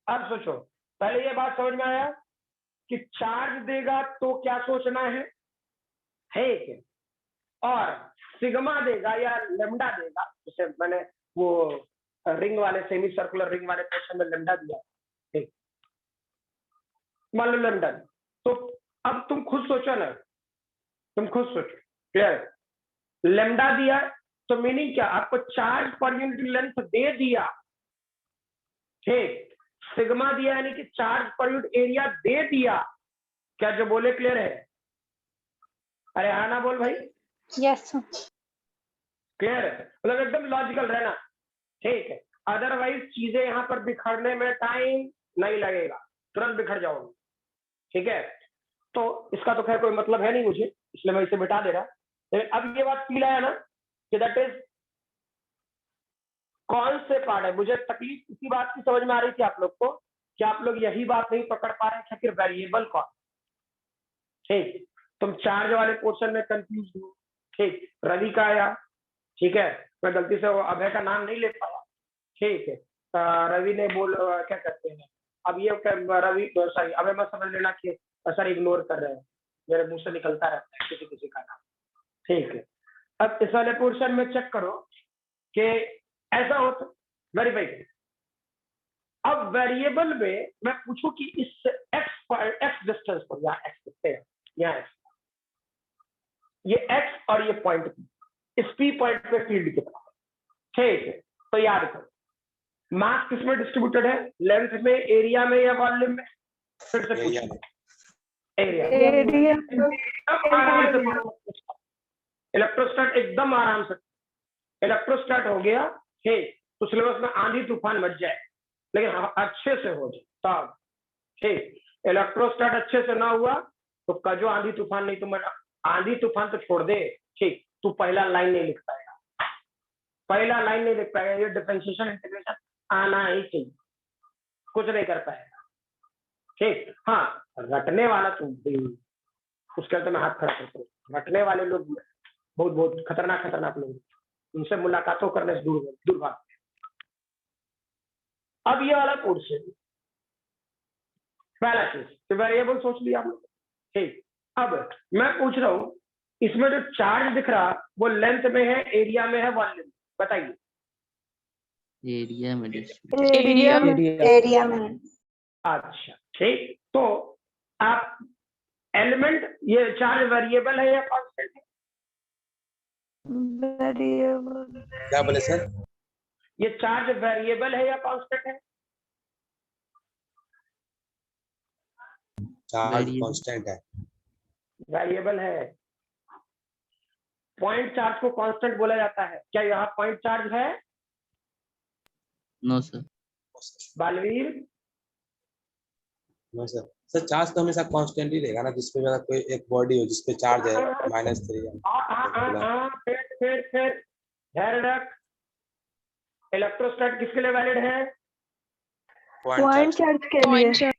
Speaker 1: अब सोचो, पहले ये बात समझ में आया कि चार्ज देगा तो क्या सोचना है कि? और सिग्मा देगा या लेमडा देगा, जैसे मैंने वो रिंग वाले सेमी सर्कुलर रिंग वाले पोर्शन में लेमडा दिया, ठीक, मान लो लेमडा। तो अब तुम खुद सोचो ना, तुम खुद सोचो, क्लियर, लेमडा दिया तो मीनिंग क्या, आपको चार्ज पर यूनिट लेंथ दे दिया, ठीक, सिग्मा दिया यानी कि चार्ज पर यूनिट एरिया दे दिया। क्या जो बोले क्लियर है? अरे हाँ ना बोल भाई,
Speaker 3: यस
Speaker 1: क्लियर है, मतलब एकदम लॉजिकल रहना, ठीक है। अदरवाइज चीजें यहाँ पर बिखरने में टाइम नहीं लगेगा, तुरंत बिखर जाओगे, ठीक है। तो इसका तो खैर कोई मतलब है नहीं मुझे, इसलिए मैं इसे बिठा दे रहा। लेकिन अब ये बात फील आया ना कि दैट इज कौन से पार्ट है। मुझे तकलीफ इसी बात की समझ में आ रही थी आप लोग को कि आप लोग यही बात नहीं पकड़ पा रहे थे कि वेरिएबल कौन, ठीक, तुम चार्ज वाले पोर्शन में कंफ्यूज हो, ठीक, रवि का आया, ठीक है, मैं गलती से वो अभय का नाम नहीं ले पाया, ठीक है, रवि ने क्या कहते हैं, अब ये रवि सॉरी अभय मत समझ लेना कि सर इग्नोर कर रहे हैं, मेरे मुंह से निकलता रहता है किसी किसी का नाम, ठीक है। अब इस वाले पोर्शन में चेक करो कि ऐसा हो तो वेरीफाई करो। अब वेरिएबल में मैं पूछूं कि इस एक्स डिस्टेंस पर, यहाँ एक्स कितने हैं, यहाँ एक्स, ये एक्स और ये पॉइंट इस पी पॉइंट पे फील्ड कितना, ठीक है। तो याद करो मास किस में डिस्ट्रीब्यूटेड है, लेंथ में, एरिया में या वॉल्यूम में? फिर से पूछो, एरिया। इलेक्ट्रोस्टैट एकदम आराम से, इलेक्ट्रोस्टैट हो गया, ठीक, तो सिलेबस में आंधी तूफान मच जाए लेकिन अच्छे से हो जाए तब, ठीक। इलेक्ट्रोस्टैट अच्छे से ना हुआ तो कजो आंधी तूफान नहीं, तो आंधी तूफान तो छोड़ दे, ठीक, तू पहला लाइन नहीं लिख पाएगा, पहला लाइन नहीं लिख पाएगा, ये डिफरेंशिएशन इंटीग्रेशन आना ही चाहिए, कुछ नहीं कर पाएगा, ठीक। हाँ, रटने वाला तुम उसके तो मैं हाथ खड़ा करता हूँ, रटने वाले लोग बहुत बहुत खतरनाक लोग, उनसे मुलाकातों करने से दूर भाग। अब ये वाला पोर्शन पहला चीज तो वेरिएबल सोच लिया हम लोग, ठीक। अब मैं पूछ रहा हूं इसमें जो चार्ज दिख रहा वो लेंथ में है, एरिया में है, वॉल्यूम, बताइए।
Speaker 6: एरिया में
Speaker 3: एरिया में।
Speaker 1: अच्छा, ठीक, तो आप एलिमेंट, ये चार्ज वेरिएबल है या कांस्टेंट है?
Speaker 3: वेरिएबल।
Speaker 2: क्या बोले सर?
Speaker 1: ये चार्ज वेरिएबल है या कांस्टेंट है?
Speaker 2: चार्ज कांस्टेंट है।
Speaker 1: वेरिएबल है। पॉइंट चार्ज को कांस्टेंट बोला जाता है, क्या यहाँ पॉइंट चार्ज है?
Speaker 6: No sir.
Speaker 1: Balveer?
Speaker 2: No sir. Sir charge तो हमेशा कांस्टेंट ही रहेगा ना, जिसपे मेरा कोई एक बॉडी हो जिसपे चार्ज है -3।
Speaker 1: फिर ध्यान रख, इलेक्ट्रोस्टैट किसके लिए वैलिड है?
Speaker 3: पॉइंट चार्ज के लिए।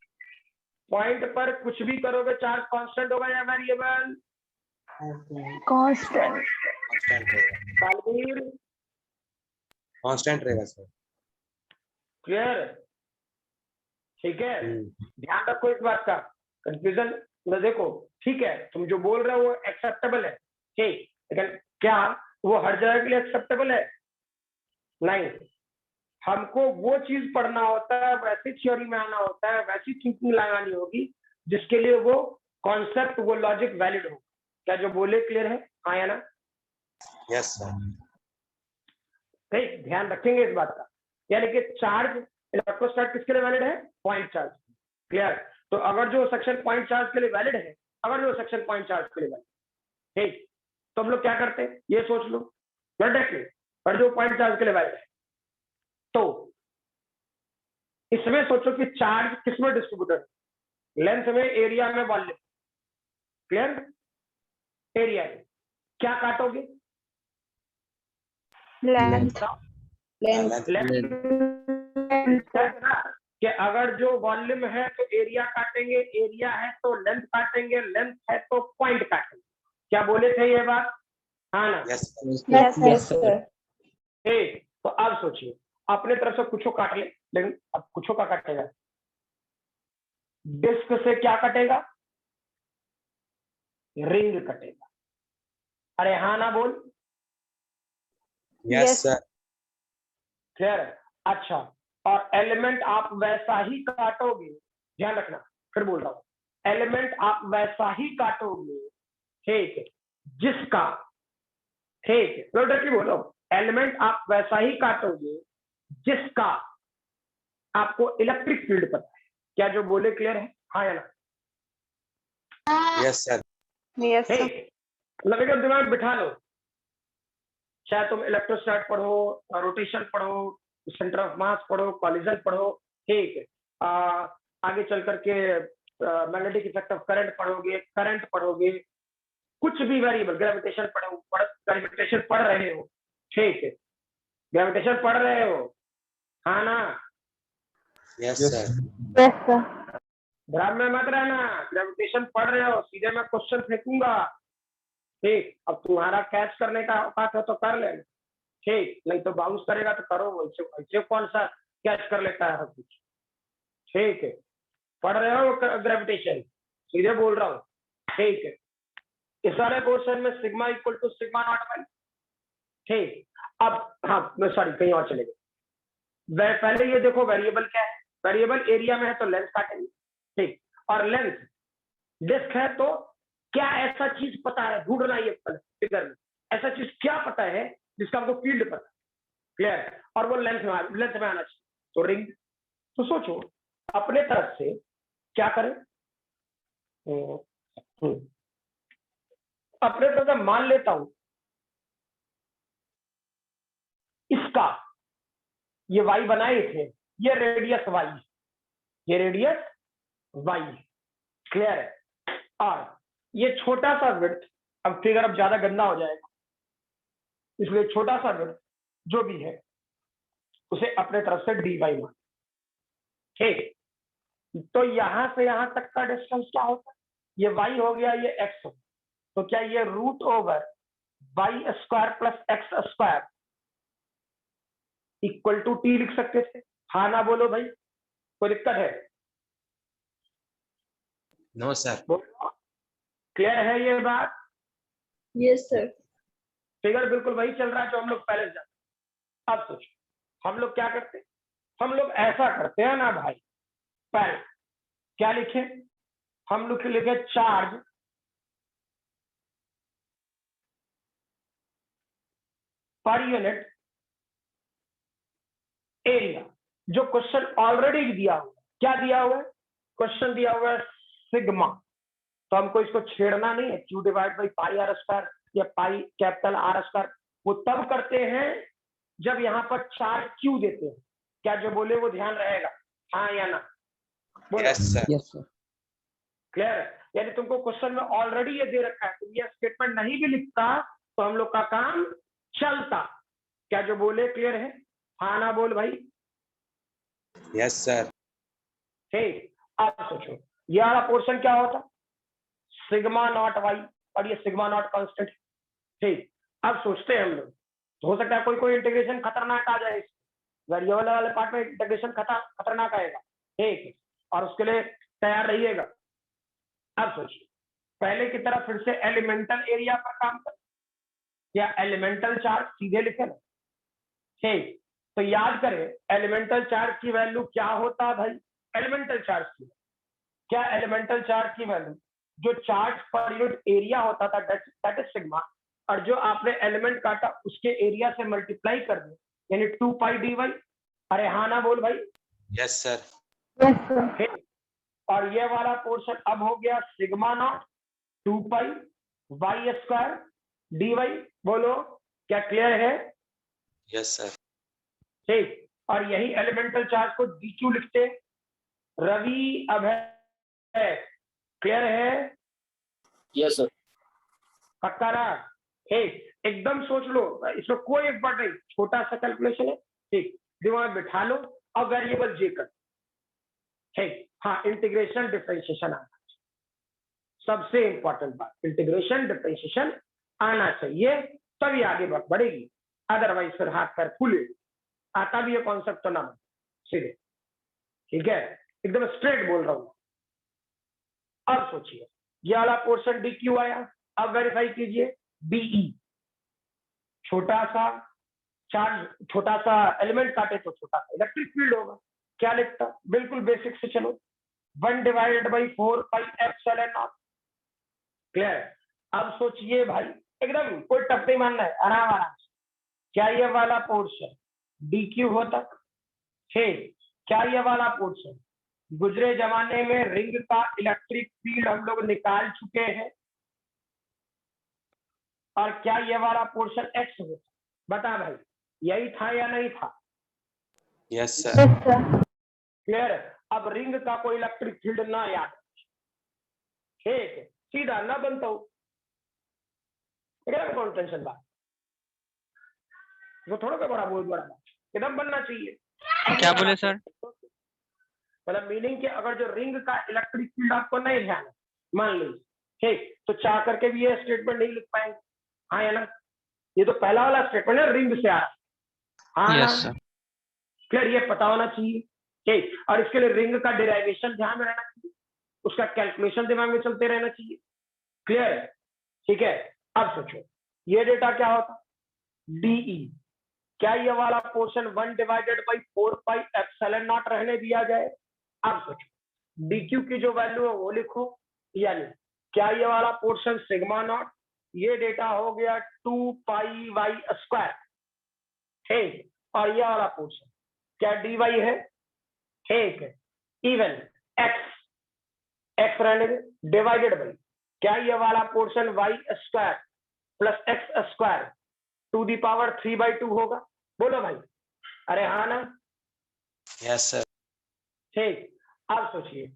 Speaker 1: पॉइंट पर कुछ भी करोगे चार्ज कांस्टेंट होगा या वेरिएबल?
Speaker 3: कांस्टेंट।
Speaker 2: कांस्टेंट रहेगा।
Speaker 1: बालवीर?
Speaker 2: कांस्टेंट रहेगा सर।
Speaker 1: क्लियर? ठीक है, ध्यान रखो इस बात का, कंफ्यूजन न देखो, ठीक है। तुम जो बोल रहे हो वो एक्सेप्टेबल है, ठीक, लेकिन क्या वो हर जगह के लिए एक्सेप्टेबल है? नहीं, हमको वो चीज पढ़ना होता है, वैसी थ्योरी में आना होता है, वैसी थिंकिंग लगानी होगी जिसके लिए वो कॉन्सेप्ट, वो लॉजिक वैलिड हो। क्या जो बोले क्लियर है? हाँ या ना?
Speaker 2: Yes sir.
Speaker 1: ठीक, ध्यान रखेंगे इस बात का। यानी कि चार्ज इलेक्ट्रोस्टैट किसके लिए वैलिड है? Point charge. क्लियर? तो अगर जो सेक्शन पॉइंट चार्ज के लिए वैलिड है, अगर जो सेक्शन पॉइंट चार्ज के लिए वैलिड, ठीक, तो हम लोग क्या करते हैं ये सोच लो, पर जो पॉइंट चार्ज के लिए वैलिड है, तो इसमें सोचो कि चार्ज किसमें डिस्ट्रीब्यूटेड है, लेंथ में, एरिया में, वॉल्यूम। क्लियर? एरिया में क्या काटोगे?
Speaker 3: लेंथ।
Speaker 1: कि अगर जो वॉल्यूम है तो एरिया काटेंगे, एरिया है तो लेंथ काटेंगे, लेंथ है तो पॉइंट काटेंगे। क्या बोले थे ये बात? हाँ ना?
Speaker 3: Yes sir.
Speaker 1: ठीक, तो अब सोचिए, अपने तरफ से कुछ काट ले, लेकिन अब कुछ का काटेगा, डिस्क से क्या कटेगा? रिंग कटेगा। अरे हाँ ना बोल?
Speaker 2: Yes sir.
Speaker 1: क्लियर? अच्छा, और एलिमेंट आप वैसा ही काटोगे, ध्यान रखना, फिर बोल रहा हूं, एलिमेंट आप वैसा ही काटोगे, ठीक है, जिसका, ठीक है, डायरेक्टली बोलो, एलिमेंट आप वैसा ही काटोगे जिसका आपको इलेक्ट्रिक फील्ड पता है। क्या जो बोले क्लियर है? हाँ या ना?
Speaker 2: Yes sir.
Speaker 3: Yes sir.
Speaker 1: ठीक, मतलब एकदम दिमाग में बिठा लो, चाहे तुम इलेक्ट्रोस्टैट पढ़ो, रोटेशन पढ़ो, सेंटर ऑफ मास पढ़ो, कॉलिजन पढ़ो, ठीक है, आगे चल करके मैग्नेटिक इफेक्ट ऑफ करंट पढ़ोगे, करंट पढ़ोगे, कुछ भी वेरिएबल, ग्रेविटेशन ग्रेविटेशन पढ़ रहे हो, ठीक है, ग्रेविटेशन पढ़ रहे हो, हाँ ना?
Speaker 2: Yes
Speaker 5: Yes,
Speaker 2: sir.
Speaker 3: Yes sir.
Speaker 1: भ्रम में मत रहना, ग्रेविटेशन पढ़ रहे हो, सीधे मैं क्वेश्चन फेंकूंगा, ठीक, अब तुम्हारा कैच करने का औकात है तो कर लेना, ठीक, नहीं तो बाउंस करेगा तो करो, वैसे कौन सा कैच कर लेता है हर कुछ, ठीक है, पढ़ रहे हो ग्रेविटेशन, सीधे बोल रहा हूँ, ठीक है, इस सारे क्वेश्चन में sigma equal to sigma naught by, ठीक, अब हाँ सॉरी कहीं और चले गए, पहले ये देखो वेरिएबल क्या है, वेरिएबल एरिया में है तो लेंथ काटेंगे, ठीक, और लेंथ डिस्क है तो क्या ऐसा चीज पता है, ढूंढना ये फिगर में, ऐसा चीज क्या पता है जिसका हमको फील्ड पता है, क्लियर है, और वो लेंथ में आना चाहिए, तो रिंग, तो सोचो अपने तरफ से क्या करें, अपने तरफ से मान लेता हूं इसका, ये वाई बनाए थे, ये रेडियस वाई, ये रेडियस वाई, क्लियर है, और ये छोटा सा विड्थ, अब फिगर अब ज्यादा गंदा हो जाएगा, इसलिए छोटा सा विड्थ जो भी है उसे अपने तरफ से डी वाई मान, ठीक, तो यहां से यहां तक का डिस्टेंस क्या होगा, ये वाई हो गया, ये एक्स हो, तो क्या ये root over y square plus x square equal to t लिख सकते थे? हाँ ना बोलो भाई, कोई दिक्कत है?
Speaker 2: No sir.
Speaker 1: बोलो, क्लियर है ये बात?
Speaker 3: Yes sir.
Speaker 1: फिगर बिल्कुल वही चल रहा है जो हम लोग पहले जाते। अब सोचो हम लोग क्या करते, हम लोग ऐसा करते हैं ना भाई, पहले क्या लिखे, हम लोग लिखे चार्ज पर यूनिट एरिया, जो क्वेश्चन ऑलरेडी दिया हुआ, क्या दिया हुआ है, क्वेश्चन दिया हुआ है सिग्मा, तो हमको इसको छेड़ना नहीं है, Q divide by pi are square या पाई कैपिटल आर स्क्वायर, वो तब करते हैं जब यहाँ पर चार्ज क्यू देते हैं, क्या जो बोले वो ध्यान रहेगा, हाँ या ना?
Speaker 2: Yes sir.
Speaker 4: Yes sir.
Speaker 1: Clear है, यानी तुमको क्वेश्चन में ऑलरेडी ये दे रखा है, तुम ये स्टेटमेंट नहीं भी लिखता तो हम लोग का काम चलता, क्या जो बोले क्लियर है, हाँ ना बोल भाई?
Speaker 2: Yes sir.
Speaker 1: ठीक, अब सोचो ये वाला पोर्शन क्या होता, सिग्मा नॉट वाई, और ये सिग्मा नॉट कांस्टेंट, ठीक, अब सोचते हैं हम लोग, तो हो सकता है कोई कोई इंटीग्रेशन खतरनाक आ जाए, वेरिएबल वाले पार्ट में इंटीग्रेशन खतरनाक आएगा, ठीक है, और उसके लिए तैयार रहिएगा। अब सोचिए पहले की तरह फिर से एलिमेंटल एरिया पर काम कर, या एलिमेंटल चार्ज सीधे लिखे ना, ठीक, तो याद करें एलिमेंटल चार्ज की वैल्यू क्या होता है भाई, एलिमेंटल चार्ज की, क्या एलिमेंटल चार्ज की वैल्यू, जो चार्ज पर यूनिट एरिया होता था दैट इज सिग्मा, और जो आपने एलिमेंट काटा उसके एरिया से मल्टीप्लाई कर दे, यानी 2 पाई डी वाई, अरे हाँ ना बोल भाई?
Speaker 2: Yes sir.
Speaker 3: Yes sir.
Speaker 1: और ये वाला पोर्शन अब हो गया sigma naught 2 pi y square d y, बोलो क्या क्लियर है?
Speaker 2: Yes sir.
Speaker 1: ठीक, और यही एलिमेंटल चार्ज को डी क्यू लिखते, रवि अब है, क्लियर है?
Speaker 7: Yes sir.
Speaker 1: पक्का रहा? ठीक, एकदम सोच लो, इसमें कोई एक बात नहीं, छोटा सा कैलकुलेशन है, ठीक, दिमाग में बिठा लो, और वेरिएबल जे कर, ठीक, हाँ इंटीग्रेशन डिफरेंशिएशन आना चाहिए, सबसे इंपॉर्टेंट बात, इंटीग्रेशन डिफरेंशिएशन आना चाहिए तभी आगे बढ़ेगी, अदरवाइज फिर हाथ पैर फूले, आता भी ये कॉन्सेप्ट तो ना सीधे, ठीक है, एकदम स्ट्रेट बोल रहा हूं। अब सोचिए ये वाला पोर्शन डी क्यू आया, अब वेरीफाई कीजिए बीई, छोटा सा चार्ज छोटा सा एलिमेंट काटे तो छोटा सा इलेक्ट्रिक फील्ड होगा। क्या लिखता, बिल्कुल बेसिक से चलो, 1/4 पाई एप्सिलॉन नॉट। क्लियर। अब सोचिए भाई, एकदम कोई टफ नहीं मानना है, आराम आराम से। क्या ये वाला पोर्शन dq होता है? क्या ये वाला पोर्शन, गुजरे जमाने में रिंग का इलेक्ट्रिक फील्ड हम लोग निकाल चुके हैं, और क्या ये वाला पोर्शन x होता? बता भाई, यही था या नहीं था?
Speaker 2: Yes
Speaker 3: Yes,
Speaker 2: sir.
Speaker 3: sir.
Speaker 1: Clear. अब रिंग का कोई इलेक्ट्रिक फील्ड ना याद, ठीक है, सीधा ना बनता हो, कौन टेंशन बात, वो थोड़ा सा बड़ा बहुत बड़ा बात, एकदम बनना चाहिए।
Speaker 8: क्या बोले सर?
Speaker 1: मतलब मीनिंग कि अगर जो रिंग का इलेक्ट्रिक फील्ड आपको नहीं ध्यान है, मान लीजिए, ठीक, तो चाह करके भी ये स्टेटमेंट नहीं लिख पाएंगे। हाँ है ना, ये तो पहला वाला स्टेटमेंट है, रिंग से आ रहा है। हाँ
Speaker 8: यस सर।
Speaker 1: क्लियर, ये पता होना चाहिए। ठीक, और इसके लिए रिंग का डेरिवेशन ध्यान में रहना चाहिए, उसका कैलकुलेशन दिमाग में चलते रहना चाहिए। क्लियर है? ठीक है। अब सोचो, ये डेटा क्या होता, डीई। क्या ये वाला पोर्शन 1/4 पाई एप्सिलॉन नॉट रहने दिया जाए? अब सोचो, डीक्यू की जो वैल्यू है वो लिखो, यानी क्या ये वाला पोर्शन सिग्मा नॉट, ये डेटा हो गया 2 पाई y², ठीक, और ये वाला पोर्शन क्या dy है, ठीक है, इवन x रहने दे, डिवाइडेड बाई क्या ये वाला portion y² plus x² to the power 3/2 होगा। बोलो भाई, अरे हाँ ना?
Speaker 2: Yes sir.
Speaker 1: ठीक, अब सोचिए,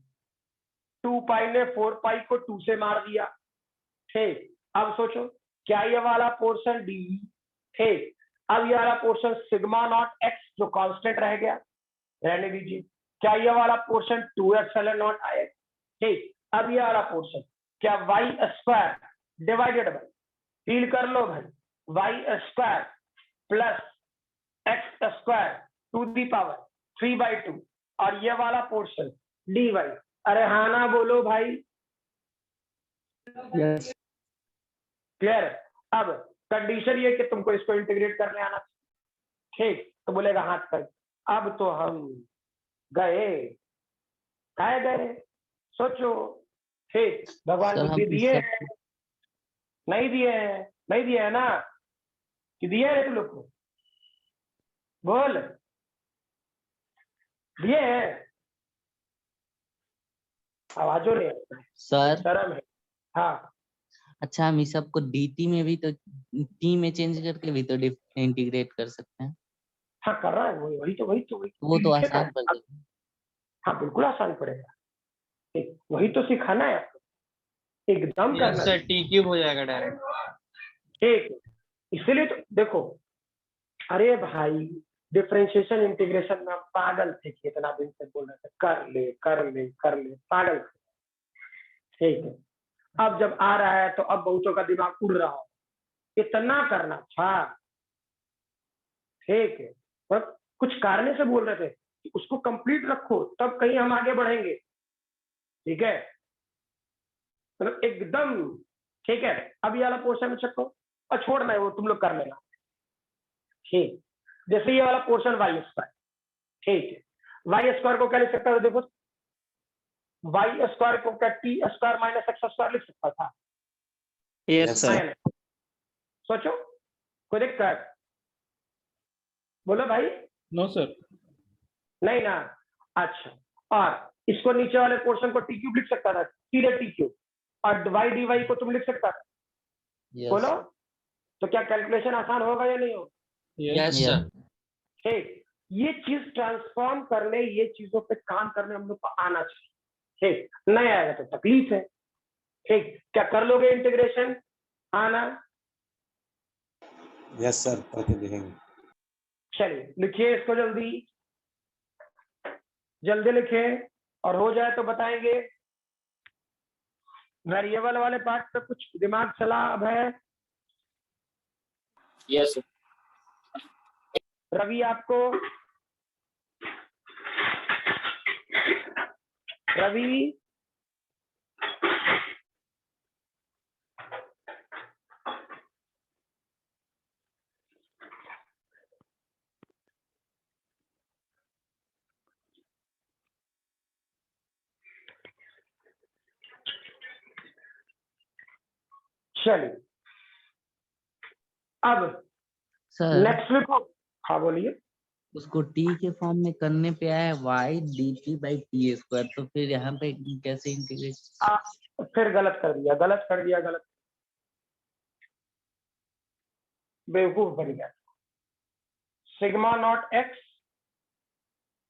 Speaker 1: 2 पाई ने 4 पाई को 2 से मार दिया, ठीक। अब सोचो, क्या ये वाला पोर्शन डी, ठीक, अब ये वाला पोर्शन सिग्मा नॉट एक्स जो कांस्टेंट रह गया, रहने दीजिए। क्या ये वाला पोर्शन 2 एप्सिलॉन नॉट आए, ठीक, अब ये वाला पोर्शन क्या y² डिवाइडेड बाई, फील कर लो भाई, y² plus x² to the power 3/2, और ये वाला पोर्शन dy। अरे हाँ ना, बोलो भाई।
Speaker 6: यस।
Speaker 1: क्लियर। अब कंडीशन ये कि तुमको इसको इंटीग्रेट करने आना, ठीक, तो बोलेगा हाथ पर, अब तो हम गए, कहे गए, सोचो, ठीक, भगवान
Speaker 6: सर हम
Speaker 1: बुद्धि
Speaker 6: इस
Speaker 1: दिए
Speaker 6: सब
Speaker 1: हैं, नहीं दिए हैं, नहीं दिए है ना, कि दिए है तुम लोग को, बोल, दिए हैं, आवाजों नहीं आता है,
Speaker 6: सर।
Speaker 1: शर्म है। हाँ
Speaker 6: अच्छा, हम इस सब को dt में भी तो t में चेंज करके भी तो इंटीग्रेट कर सकते हैं,
Speaker 1: हाँ, कर रहा है वही तो
Speaker 6: वो तो
Speaker 1: लिखे
Speaker 6: आसान
Speaker 1: है।
Speaker 6: पड़ जाएगा।
Speaker 1: हाँ बिल्कुल आसान पड़ेगा, ठीक, वही तो सिखाना है आपको, एकदम
Speaker 8: यस
Speaker 1: करना
Speaker 8: सर,
Speaker 1: है,
Speaker 8: टी क्यूब हो जाएगा डायरेक्ट।
Speaker 1: ठीक। इसीलिए तो देखो, अरे भाई, डिफरेंशिएशन इंटीग्रेशन में हम पागल थे कि इतना दिन से बोल रहे थे कर ले कर ले कर ले, पागल थे, ठीक है। अब जब आ रहा है तो अब बहुतों का दिमाग उड़ रहा हो, इतना करना था, ठीक है, पर कुछ कारण से बोल रहे थे कि उसको कंप्लीट रखो तब कहीं हम आगे बढ़ेंगे, ठीक है, मतलब एकदम, ठीक है। अब ये वाला पोर्शन में चक्को और छोड़ना है, वो तुम लोग कर लेना, ठीक। जैसे ये वाला पोर्शन y², ठीक है, y² को क्या लिख सकता है, देखो, y² को क्या t² माइनस x² लिख सकता था,
Speaker 8: यस सर।
Speaker 1: सोचो, कोई दिक्कत, बोलो भाई।
Speaker 4: No sir.
Speaker 1: नहीं ना, अच्छा, और इसको नीचे वाले पोर्शन को t³ लिख सकता था, सीधे t³, और y dy को तुम लिख सकता था, बोलो, तो क्या कैलकुलेशन आसान होगा या नहीं होगा?
Speaker 8: Yes sir.
Speaker 1: ठीक, ये चीज ट्रांसफॉर्म करने, ये चीजों पे काम करने हम लोग को आना चाहिए, ठीक, नहीं आएगा तो तकलीफ है, ठीक। क्या कर लोगे इंटीग्रेशन, आना?
Speaker 2: यस सर, करके देखेंगे।
Speaker 1: चलिए लिखिए इसको, जल्दी जल्दी लिखिए, और हो जाए तो बताएंगे। वेरिएबल वाले पार्ट पे कुछ दिमाग चला अब है?
Speaker 7: Yes sir.
Speaker 1: रवि, आपको? रवि, चलिए अब
Speaker 6: सर
Speaker 1: नेक्स्ट लिखो। हाँ बोलिए।
Speaker 6: उसको टी के फॉर्म में करने पे आया y dt by T square, तो फिर यहाँ पे कैसे इंटीग्रेट?
Speaker 1: फिर गलत कर दिया, गलत कर दिया, गलत, बेवकूफ बन गया। Sigma not x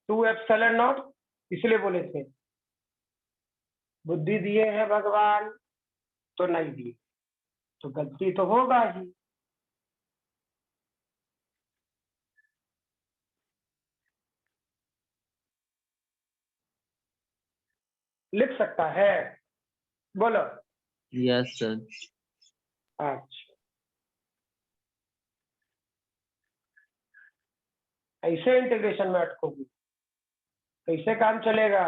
Speaker 1: 2 epsilon not, इसलिए बोले थे बुद्धि दिए हैं भगवान तो नहीं दिए, तो गलती तो होगा ही। लिख सकता है, बोलो।
Speaker 6: Yes sir.
Speaker 1: अच्छा, ऐसे इंटीग्रेशन में अटकोगी, कैसे काम चलेगा?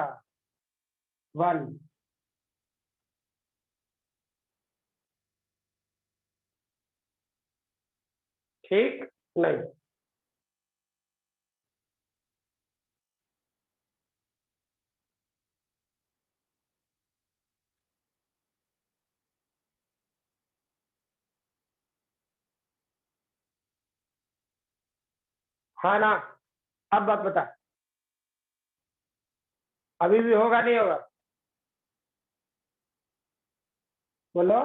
Speaker 1: 1 ठीक नहीं। हाँ ना, अब बात बता, अभी भी होगा नहीं होगा? बोलो।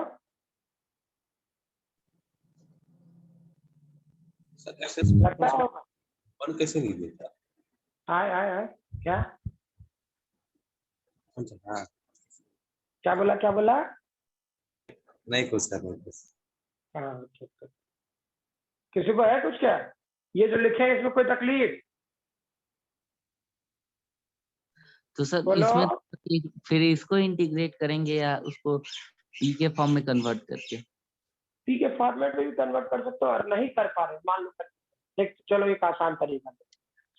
Speaker 2: सर ऐसे
Speaker 1: लगता होगा।
Speaker 2: वन कैसे नहीं देता?
Speaker 1: आए आए आए, क्या
Speaker 2: हाँ,
Speaker 1: क्या बोला, क्या बोला?
Speaker 2: नहीं कुछ सर, नहीं कुछ।
Speaker 1: हाँ ठीक है। किसी को है कुछ क्या? ये जो लिखे हैं इसमें कोई तकलीफ?
Speaker 6: तो सर
Speaker 1: बोलो।
Speaker 6: इसमें फिर इसको इंटीग्रेट करेंगे या उसको टी के फॉर्म में कन्वर्ट करके?
Speaker 1: टी के फॉर्मेट में भी कन्वर्ट कर सकते हो, और नहीं कर पा रहे मान लो देख, चलो एक आसान तरीका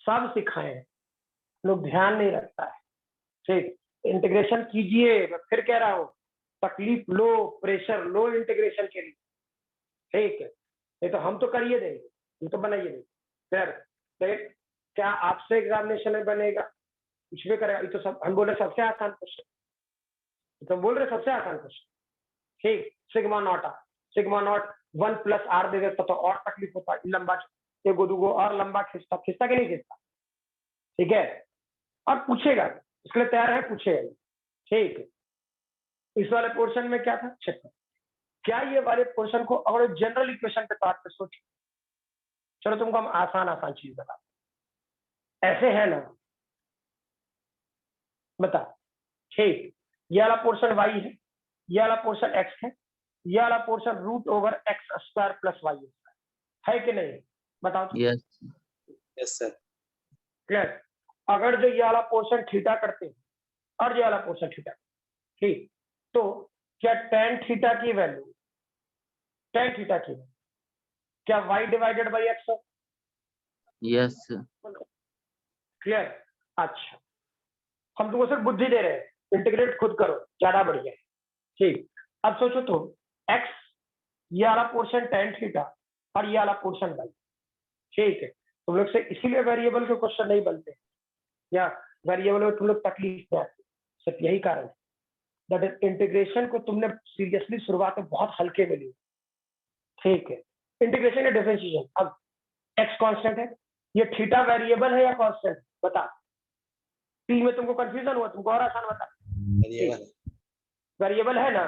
Speaker 1: सब सिखाए हैं, लोग ध्यान नहीं रखता है। ठीक, इंटीग्रेशन कीजिए, मैं फिर कह रहा हूँ, तकलीफ लो, प्रेशर लो इंटीग्रेशन के लिए। ठीक है, नहीं तो हम तो करिए देंगे, हम तो बनाइए देंगे। फिर क्या आपसे एग्जामिनेशन में बनेगा? कुछ भी करेगा। ये तो सब हम बोल रहे सबसे आसान क्वेश्चन, तो बोल रहे सबसे आसान क्वेश्चन। ठीक, sigma naught r, sigma naught 1 plus r दे देता तो और तकलीफ होता, लंबा एगो दूगो और लंबा खींचता, खींचता कि नहीं खींचता? ठीक है, और पूछेगा, इसके लिए तैयार है, पूछेगा। ठीक है, इस वाले पोर्शन में क्या था, चेक करो। क्या ये वाले पोर्शन को अगर जनरल इक्वेशन के तौर पे सोचो, चलो तुमको हम आसान आसान चीज बता, ऐसे है ना, बता। ठीक, ये वाला पोर्शन y है, ये वाला पोर्शन x है, ये वाला portion root over x square plus y है कि नहीं? बताओ तो।
Speaker 6: Yes
Speaker 2: yes sir.
Speaker 1: क्लियर? अगर जो ये वाला पोर्शन थीटा करते हैं और ये वाला पोर्शन थीटा, ठीक, तो क्या tan थीटा की वैल्यू, tan थीटा की वैल्यू क्या y डिवाइडेड बाई एक्स है?
Speaker 6: Yes
Speaker 1: clear? अच्छा, हम तुमको सिर्फ बुद्धि दे रहे हैं, इंटीग्रेट खुद करो, ज्यादा बढ़िया है। ठीक, अब सोचो तो x, ये वाला पोर्शन tan थीटा और ये वाला पोर्शन y। ठीक है, तुम लोग से इसीलिए वेरिएबल के क्वेश्चन नहीं बनते, या वेरिएबल में तुम लोग तकलीफ में आते, सिर्फ यही कारण है। दैट इज, इंटीग्रेशन को तुमने सीरियसली शुरुआत में बहुत हल्के में लिया। ठीक है, इंटीग्रेशन या डिफरेंशिएशन। अब x कांस्टेंट है, ये थीटा वेरिएबल है या कांस्टेंट? बता। टी में तुमको कंफ्यूजन हुआ, तुमको और आसान बता।
Speaker 2: वेरिएबल
Speaker 1: वेरिएबल है ना?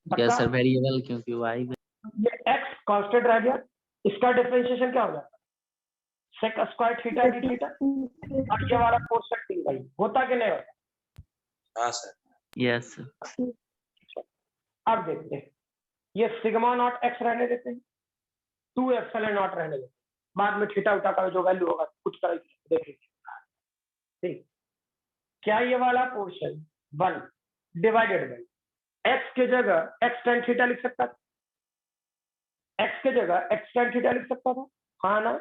Speaker 6: यस सर, वेरिएबल, क्योंकि y
Speaker 1: ये x कांस्टेंट रह गया, इसका डिफरेंशिएशन क्या हो जाता? Sec square theta d theta, और ये वाला पोर्शन टी वाई, होता कि नहीं होता?
Speaker 2: हाँ सर।
Speaker 6: यस
Speaker 1: अब देखते हैं, ये सिग्मा नॉट एक्स रहने देते हैं, 2 एप्सिलॉन नॉट रहने देते हैं, बाद में थीटा उटा का जो वैल्यू होगा कुछ तरह देखेंगे। ठीक, क्या ये वाला पोर्शन 1 डिवाइडेड बाई x के जगह x tan थीटा लिख सकता था? x के जगह x tan थीटा लिख सकता था, हाँ ना?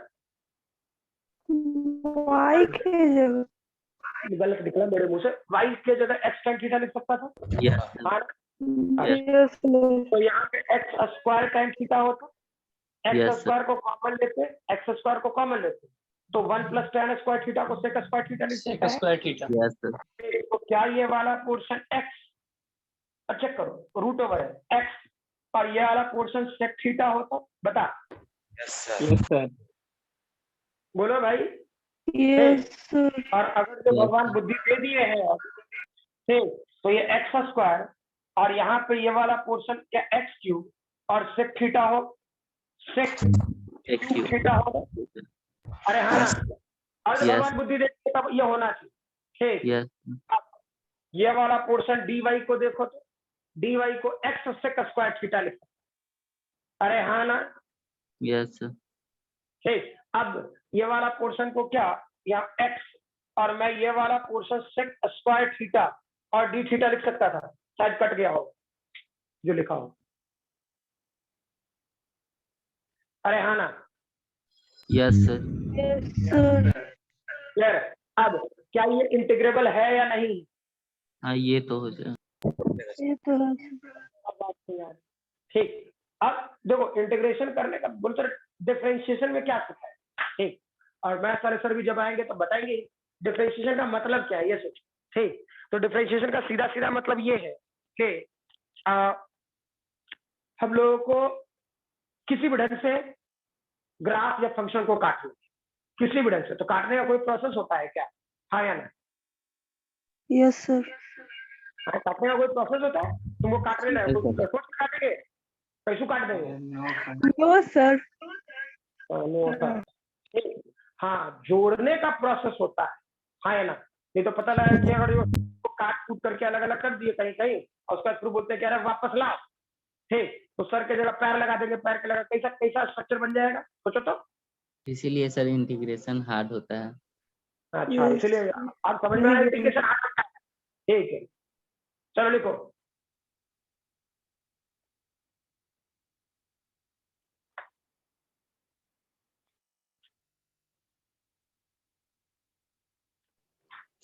Speaker 3: y के जगह
Speaker 1: गलत निकला मेरे मुंह से, y के जगह x tan थीटा लिख सकता था,
Speaker 6: यस
Speaker 1: हाँ ना?
Speaker 3: यस
Speaker 1: तो यहाँ पे x स्क्वायर tan थीटा होता, x
Speaker 6: Yes, sir.
Speaker 1: स्क्वायर को कॉमन लेते, x स्क्वायर को कॉमन लेते, तो 1 प्लस tan स्क्वायर थीटा को सेक स्क्वायर थीटा लिख सकता है।
Speaker 8: Square theta.
Speaker 6: Yes sir.
Speaker 1: तो क्या ये वाला पोर्शन x, चेक करो, रूट ओवर है x और ये वाला पोर्शन सेक थीटा हो तो बता।
Speaker 2: Yes sir.
Speaker 4: Yes sir.
Speaker 1: बोलो भाई।
Speaker 3: Yes, sir.
Speaker 1: और अगर जो
Speaker 6: Yes,
Speaker 1: भगवान
Speaker 6: sir.
Speaker 1: बुद्धि दे दिए हैं ठीक, तो ये एक्स स्क्वायर और यहाँ पे ये वाला पोर्शन क्या एक्स क्यूब और सेक थीटा हो, सेक
Speaker 6: Thank
Speaker 1: क्यूब
Speaker 6: you.
Speaker 1: थीटा हो। अरे हाँ ना, और जब
Speaker 6: Yes.
Speaker 1: भगवान बुद्धि देते तब ये होना चाहिए ठीक।
Speaker 6: Yes.
Speaker 1: ये वाला पोर्शन डी वाई को देखो तो डी वाई को एक्स सेक स्क्वायर थीटा लिखो। अरे हाँ ना
Speaker 6: Yes, sir.
Speaker 1: ठीक। अब ये वाला पोर्शन को क्या या एक्स और मैं ये वाला पोर्शन सेक स्क्वायर थीटा और डी थीटा लिख सकता था, शायद कट गया हो जो लिखा हो। अरे हाँ ना
Speaker 6: Yes, sir.
Speaker 3: Yes, sir.
Speaker 1: Clear. अब क्या ये इंटीग्रेबल है या नहीं?
Speaker 6: हाँ ये तो हो जाए।
Speaker 3: ये तो है।
Speaker 1: अब बात तो यार ठीक। अब देखो इंटीग्रेशन करने का बोलते डिफरेंशिएशन में क्या सीखा है ठीक, और मैं सर भी जब आएंगे तो बताएंगे डिफरेंशिएशन का मतलब क्या है ये सोचो ठीक। तो डिफरेंशिएशन का सीधा सीधा मतलब ये है कि हम लोगों को किसी भी ढंग से ग्राफ या फंक्शन को काटना, किसी भी ढंग से, तो काटने का कोई प्रोसेस होता है क्या? हाँ या ना?
Speaker 3: Yes, sir.
Speaker 1: काटने का कोई प्रोसेस होता है? तुमको काटने ना
Speaker 6: Yes, sir.
Speaker 1: कैसे काटेंगे, कैसे काट देंगे?
Speaker 3: No, sir.
Speaker 1: नहीं होता है। ठीक। हाँ जोड़ने का प्रोसेस होता है, हाँ या ना? नहीं तो पता लगा कि अगर जो काट कूट करके अलग अलग कर दिए कहीं कहीं और उसका थ्रू बोलते हैं कि अरे वापस लाओ ठीक, तो सर के जगह पैर लगा देंगे, पैर के लगा कैसा कैसा स्ट्रक्चर बन जाएगा सोचो तो।
Speaker 6: इसीलिए सर इंटीग्रेशन हार्ड होता है।
Speaker 1: अच्छा
Speaker 3: Yes.
Speaker 1: इसलिए आप समझ में आया इंटीग्रेशन आ सकता है ठीक है। चलो लिखो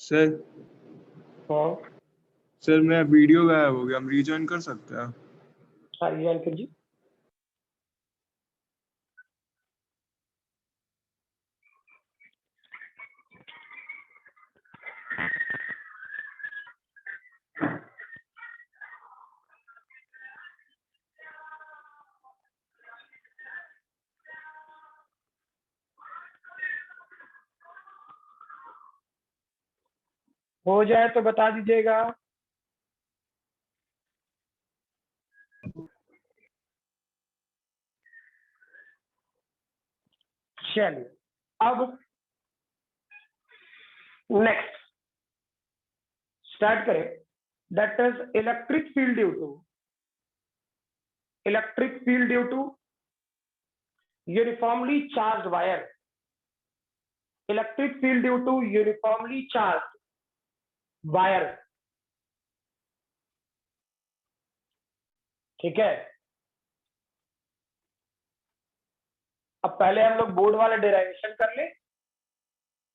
Speaker 5: सर
Speaker 1: हाँ
Speaker 5: सर मेरा वीडियो गायब हो गया, हम रीजॉइन कर सकते हैं?
Speaker 1: सारी अंकित जी। हो जाए तो बता दीजिएगा। चलिए अब नेक्स्ट स्टार्ट करें। That is electric field due to uniformly charge wire. Electric field due to uniformly charge wire ठीक है। अब पहले हम लोग बोर्ड वाला डेरिवेशन कर ले,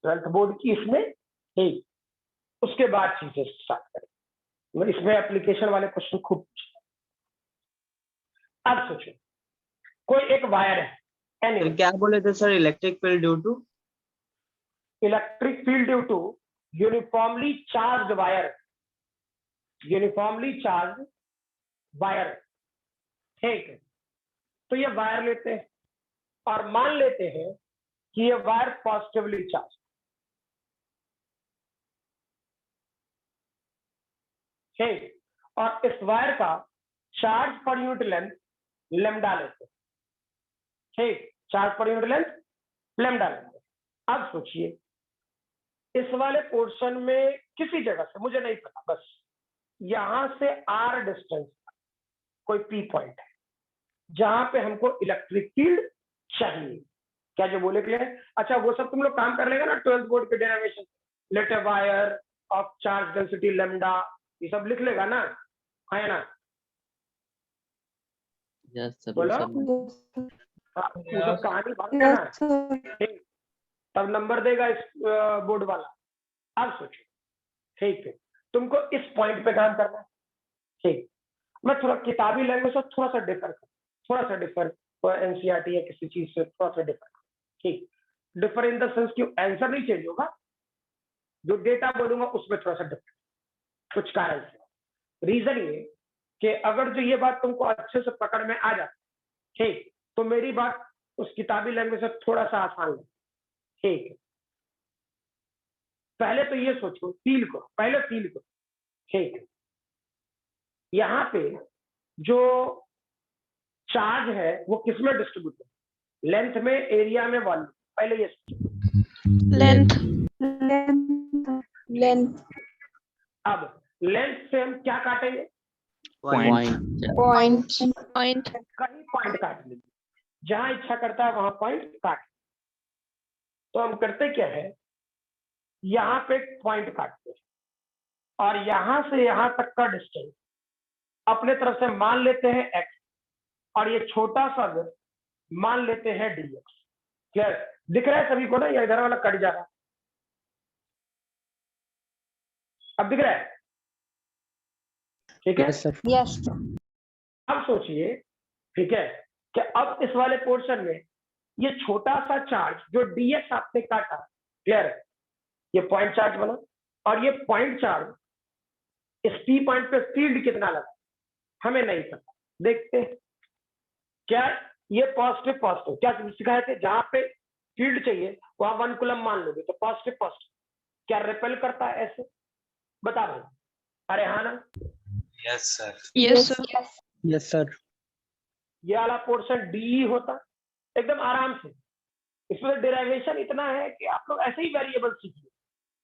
Speaker 1: ट्वेल्थ बोर्ड की इसमें ठीक, उसके बाद चीजें स्टार्ट करें। इसमें एप्लीकेशन वाले क्वेश्चन खूब। अब सोचो कोई एक वायर है,
Speaker 8: सर क्या बोले थे sir? Electric field due to
Speaker 1: electric field due to uniformly charge wire, uniformly charge wire ठीक है। तो ये वायर लेते हैं और मान लेते हैं कि ये वायर पॉजिटिवली चार्ज ठीक, और इस वायर का charge per unit length lambda लेते हैं ठीक, charge per unit length lambda लेते हैं। अब सोचिए इस वाले पोर्शन में किसी जगह से, मुझे नहीं पता, बस यहां से आर डिस्टेंस कोई पी पॉइंट है जहां पे हमको इलेक्ट्रिक फील्ड चाहिए। क्या जो बोले क्लियर? अच्छा वो सब तुम लोग काम कर लेगा ना ट्वेल्थ बोर्ड के derivation, let a wire of charge density lambda, ये सब लिख लेगा ना, है ना?
Speaker 6: Yes sir.
Speaker 1: बोलो
Speaker 3: Yes,
Speaker 1: वो सब कहानी बात है ना,
Speaker 3: yes, sir.
Speaker 1: तब नंबर देगा इस बोर्ड वाला। अब सोचो ठीक है, तुमको इस पॉइंट पे काम करना है ठीक। मैं थोड़ा किताबी लैंग्वेज से थोड़ा सा डिफर एनसीईआरटी या किसी चीज से थोड़ा सा डिफर ठीक। डिफर इन द सेंस कि आंसर नहीं चेंज होगा, जो डेटा बोलूंगा उसमें थोड़ा सा डिफर, कुछ कारण से। रीजन ये कि अगर जो ये बात तुमको अच्छे से पकड़ में आ जाए, ठीक, तो मेरी बात उस किताबी लैंग्वेज से थोड़ा सा आसान है, ठीक है। पहले तो ये सोचो, फील करो, पहले फील करो, ठीक है। यहाँ पे जो चार्ज है वो किसमें डिस्ट्रीब्यूट है, लेंथ में, एरिया में, वॉल्यूम, पहले ये सोचो।
Speaker 3: लेंथ
Speaker 1: अब लेंथ से हम क्या काटेंगे,
Speaker 6: पॉइंट
Speaker 1: कहीं पॉइंट काट लीजिए, जहां इच्छा करता है वहां पॉइंट काट। तो हम करते क्या है, यहाँ पे पॉइंट काटते हैं और यहां से यहां तक का डिस्टेंस अपने तरफ से मान लेते हैं x, और ये छोटा सा वृत्त मान लेते हैं dx। क्लियर, दिख रहा है सभी को ना, या इधर वाला कट जा रहा है, अब दिख रहा है, ठीक है।
Speaker 3: यस
Speaker 1: अब सोचिए, ठीक है, कि अब इस वाले पोर्शन में ये छोटा सा चार्ज जो dx आपने काटा, क्लियर है, ये पॉइंट चार्ज बना, और ये पॉइंट चार्ज इस P पॉइंट पे फील्ड कितना लगा हमें नहीं पता, देखते हैं। क्या ये पॉजिटिव पॉजिटिव, क्या सिखाए थे, जहां पे फील्ड चाहिए वहां 1 कूलम मान लोगे, तो पॉजिटिव पॉजिटिव क्या रिपेल करता है ऐसे, बता भाई, अरे हाँ ना,
Speaker 2: यस सर।
Speaker 3: यस सर
Speaker 1: ये वाला पोर्शन डी होता एकदम आराम से। इसमें डेरिवेशन इतना है कि आप लोग ऐसे ही वेरिएबल सीखिए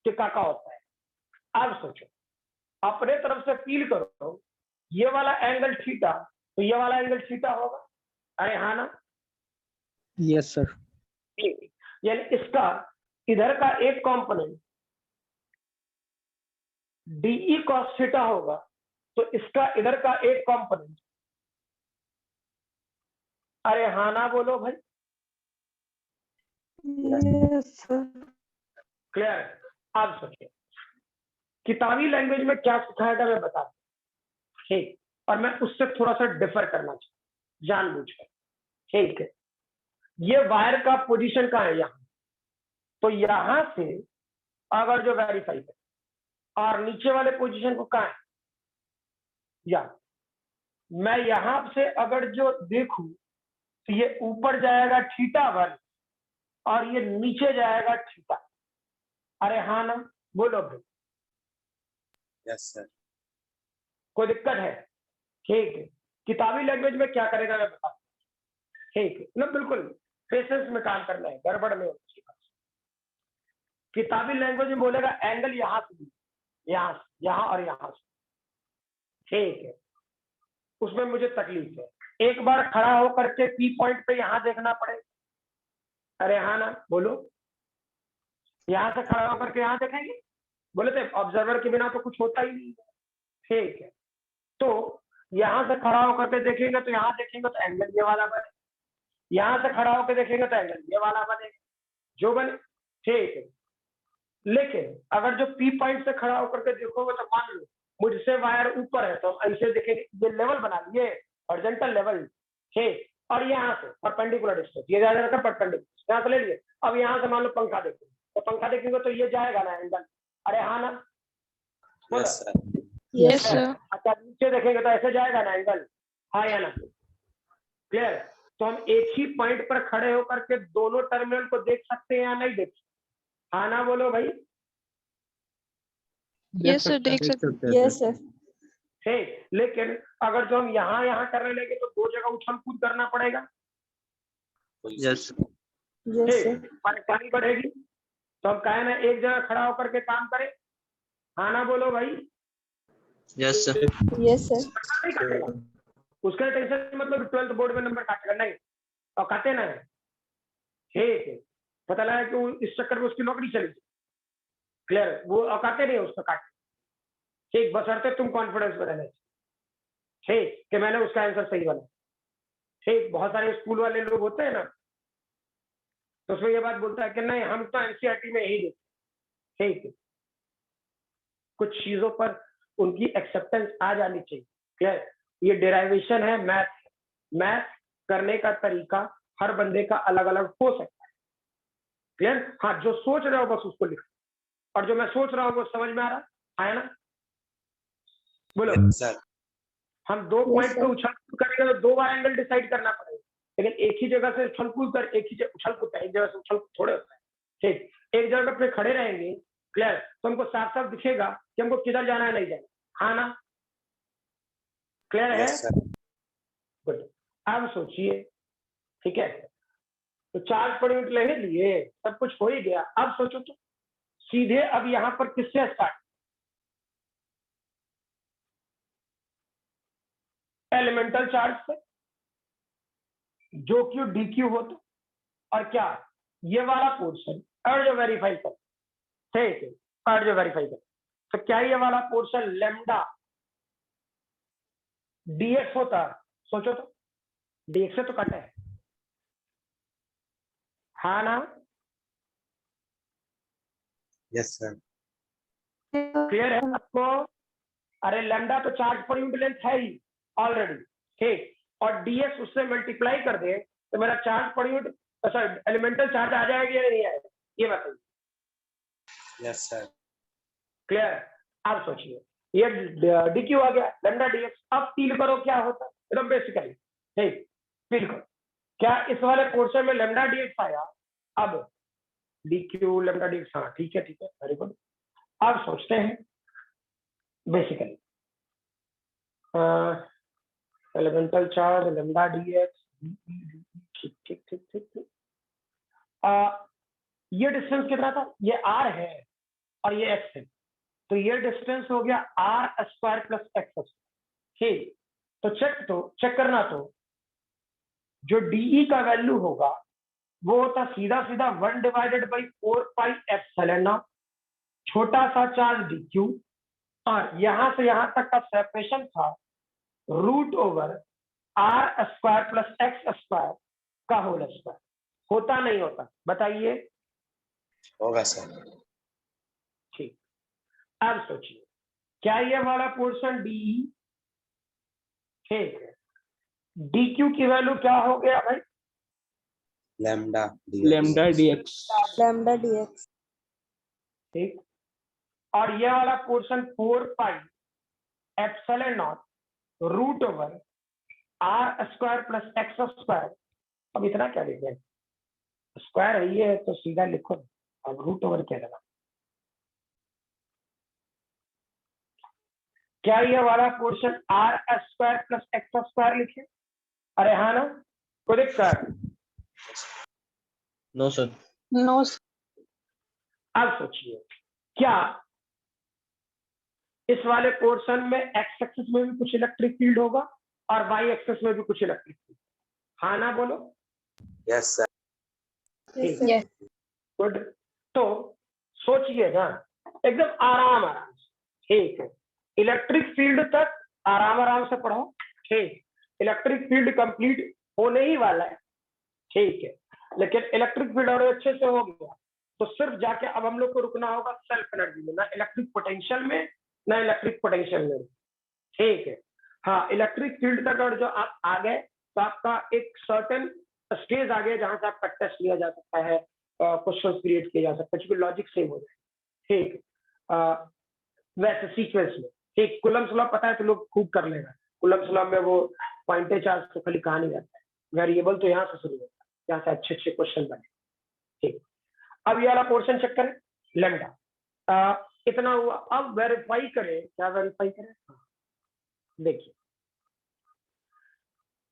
Speaker 1: कि क्या होता है। अब सोचो, अपने तरफ से फील करो, ये वाला एंगल थीटा, तो ये वाला एंगल थीटा होगा, अरे हाँ ना,
Speaker 3: यस सर
Speaker 1: यानी इसका इधर का एक कंपोनेंट डीई कॉस थीटा होगा, तो इसका इधर का एक कंपोनेंट, अरे हाँ ना बोलो भाई,
Speaker 3: यस सर
Speaker 1: क्लियर। अब सोचिए, किताबी लैंग्वेज में क्या सिखाया था मैं बता दूं, ठीक, और मैं उससे थोड़ा सा डिफर करना चाहूँ जानबूझकर, ठीक है। ये वायर का पोजीशन कहाँ है, यहाँ, तो यहां से अगर जो वेरीफाई है, और नीचे वाले पोजीशन को कहाँ है, या मैं यहां से अगर जो देखूं तो ये ऊपर जाएगा θ1 और ये नीचे जाएगा थीटा, अरे हाँ ना बोलो भाई,
Speaker 2: यस सर।
Speaker 1: कोई दिक्कत है, ठीक है। किताबी लैंग्वेज में क्या करेगा मैं बता, ठीक है ना, बिल्कुल पेशेंस में काम करना है, गड़बड़ में होती है। किताबी लैंग्वेज में बोलेगा एंगल यहां से, यहां से, यहां और यहां से, ठीक है। उसमें मुझे तकलीफ है, एक बार खड़ा होकर के पी पॉइंट पे यहां देखना पड़ेगा, अरे हाँ ना बोलो, यहां से खड़ा होकर के यहां देखेंगे, बोले थे ऑब्जर्वर के बिना तो कुछ होता ही नहीं, ठीक है। तो यहां से खड़ा होकर के देखेंगे तो यहां देखेंगे तो एंगल ये वाला बने, यहां से खड़ा होकर देखेंगे तो एंगल ये वाला बनेगा, जो बने, ठीक है। लेकिन अगर जो पी पॉइंट से खड़ा होकर के देखोगे तो मान लो मुझसे वायर ऊपर है, तो ऐसे देखेंगे, ये लेवल बना लिए हॉरिजॉन्टल लेवल, ठीक, और यहाँ से परपेंडिकुलर डिस्टेंस, ये जाएगा परपेंडिकुलर, यहाँ से ले लिए। अब यहाँ से मान लो पंखा देखेंगे, तो पंखा देखेंगे तो ये जाएगा ना एंगल, अरे हाँ ना,
Speaker 2: यस सर।
Speaker 3: यस सर
Speaker 1: अच्छा नीचे देखेंगे तो ऐसे जाएगा ना एंगल, हाँ या ना, क्लियर। तो हम एक ही पॉइंट पर खड़े होकर के दोनों टर्मिनल को देख सकते हैं या नहीं देख सकते, हाँ ना बोलो भाई,
Speaker 3: यस सर देख सकते हैं यस सर
Speaker 1: ठीक। लेकिन अगर जो हम यहाँ यहाँ करने लगे तो दो जगह उछल कूद करना पड़ेगा,
Speaker 8: यस
Speaker 1: ठीक, परेशानी बढ़ेगी। तो हम कहे ना एक जगह खड़ा होकर के काम करें, हाँ ना बोलो भाई,
Speaker 8: यस सर।
Speaker 3: यस सर
Speaker 1: नहीं काटेगा, उसका टेंशन मतलब 12th बोर्ड में नंबर काटेगा नहीं, और काटे ना है, ठीक है। पता लगा कि इस चक्कर में उसकी नौकरी चली, क्लियर, वो औकाते नहीं उसका काटे, ठीक, बशर्ते तुम कॉन्फिडेंस में रहना, ठीक, कि मैंने उसका आंसर सही बना, ठीक। बहुत सारे स्कूल वाले लोग होते हैं ना, तो उसमें ये बात बोलता है कि नहीं हम तो एनसीईआरटी में ही देखते, ठीक है। कुछ चीजों पर उनकी एक्सेप्टेंस आ जानी चाहिए, क्लियर। ये डेराइवेशन है, मैथ करने का तरीका हर बंदे का अलग अलग हो सकता है, क्लियर। हाँ, जो सोच रहे हो बस उसको लिखो, और जो मैं सोच रहा हूँ वो समझ में आ रहा है ना, बोलो
Speaker 2: यस सर।
Speaker 1: हम दो
Speaker 3: Yes,
Speaker 1: पॉइंट पे
Speaker 3: sir.
Speaker 1: उछल कूद करेंगे तो 2 बार एंगल डिसाइड करना पड़ेगा, लेकिन एक ही जगह से उछल कूद कर एक ही उछल कूद एक जगह से उछल थोड़े होता है। ठीक, एक जगह पे खड़े रहेंगे, क्लियर, तो हमको साफ साफ दिखेगा कि हमको किधर जाना है, नहीं जाना, हाँ ना, क्लियर है?
Speaker 2: Yes sir.
Speaker 1: गुड। अब सोचिए, ठीक है, तो चार्ज पर यूनिट ले ही लिए, सब कुछ हो ही गया। अब सोचो तो सीधे अब यहाँ पर किससे स्टार्ट, एलिमेंटल चार्ज से, जो क्यू डी क्यू होता, और क्या ये वाला पोर्शन और जो वेरीफाई कर, ठीक है, और जो वेरीफाई कर, तो क्या ये वाला पोर्शन लेमडा डीएक्स होता, सोचो तो, डीएक्स से तो कटा है, हाँ ना,
Speaker 2: यस सर।
Speaker 1: क्लियर है आपको? अरे लेमडा तो चार्ज पर यूनिट लेंथ है ही ऑलरेडी, ठीक, और डीएक्स उससे मल्टीप्लाई कर दे तो मेरा charge per unit, sorry, elemental charge आ जाएगा या नहीं आएगा, ये बताइए।
Speaker 2: Yes sir.
Speaker 1: क्लियर? अब सोचिए, ये डी क्यू आ गया, लेमडा डीएक्स, अब फील करो क्या होता है, एकदम बेसिकली, ठीक, फील करो, क्या इस वाले पोर्शन में लेमडा डीएक्स आया, अब डी क्यू लेमडा डीएक्स, हाँ ठीक है, वेरी गुड। अब सोचते हैं basically, elemental charge lambda d x, ठीक ठीक ठीक ठीक ठीक, ये डिस्टेंस कितना था, ये आर है और ये एक्स है, तो ये डिस्टेंस हो गया आर स्क्वायर प्लस एक्स, ठीक, तो चेक करना, तो जो डीई का वैल्यू होगा वो होता सीधा सीधा 1 divided by 4 pi epsilon not, छोटा सा चार्ज डी क्यू, और यहां से यहां तक का सेपरेशन था root over are square plus x square का होल स्क्वायर, होता नहीं होता, बताइए?
Speaker 2: होगा सर।
Speaker 1: ठीक, अब सोचिए, क्या ये वाला पोर्शन डीई, ठीक है, डी क्यू की वैल्यू क्या हो गया भाई,
Speaker 2: lambda
Speaker 4: lambda d x.
Speaker 3: Lambda dx.
Speaker 1: ठीक, और ये वाला portion 4 pi epsilon naught root over are square plus x square, अब इतना क्या लिखे, स्क्वायर है ये तो सीधा लिखो, अब रूट ओवर क्या लगा, क्या ये वाला portion r square plus x square लिखे, अरे हाँ ना, कोई दिक्कत?
Speaker 8: No sir.
Speaker 3: No, sir.
Speaker 1: अब सोचिए, क्या इस वाले पोर्शन में एक्स एक्सिस में भी कुछ इलेक्ट्रिक फील्ड होगा और वाई एक्सिस में भी कुछ इलेक्ट्रिक फील्ड, हाँ ना, बोलो?
Speaker 2: Yes sir.
Speaker 3: Yes, sir. Yes.
Speaker 1: Good, तो सोचिएगा एकदम आराम आराम से, ठीक है, इलेक्ट्रिक फील्ड तक आराम आराम से पढ़ो, ठीक, इलेक्ट्रिक फील्ड कंप्लीट होने ही वाला है, ठीक है, लेकिन इलेक्ट्रिक फील्ड और अच्छे से हो गया तो सिर्फ जाके अब हम लोग को रुकना होगा सेल्फ एनर्जी में, ना इलेक्ट्रिक पोटेंशियल में, ना इलेक्ट्रिक पोटेंशियल में, ठीक है, हाँ, इलेक्ट्रिक फील्ड तक और जो आप आ गए तो आपका एक सर्टेन स्टेज आ गया जहां से आपका टेस्ट लिया जा सकता है, क्वेश्चन क्रिएट किया जा सकता है, क्योंकि लॉजिक सेम हो जाए, ठीक, वैसे सीक्वेंस में, ठीक, कुलम्स लॉ पता है तो लोग खूब कर लेगा, कुलम्स लॉ में वो पॉइंटेज चार्ज तो खाली कहा नहीं जाता है, वेरिएबल तो यहाँ से शुरू होता है, यहाँ से अच्छे अच्छे क्वेश्चन बने, ठीक, अब ये वाला पोर्शन चेक करें, लेमडा इतना हुआ, अब वेरीफाई करें, क्या वेरीफाई करें, देखिए,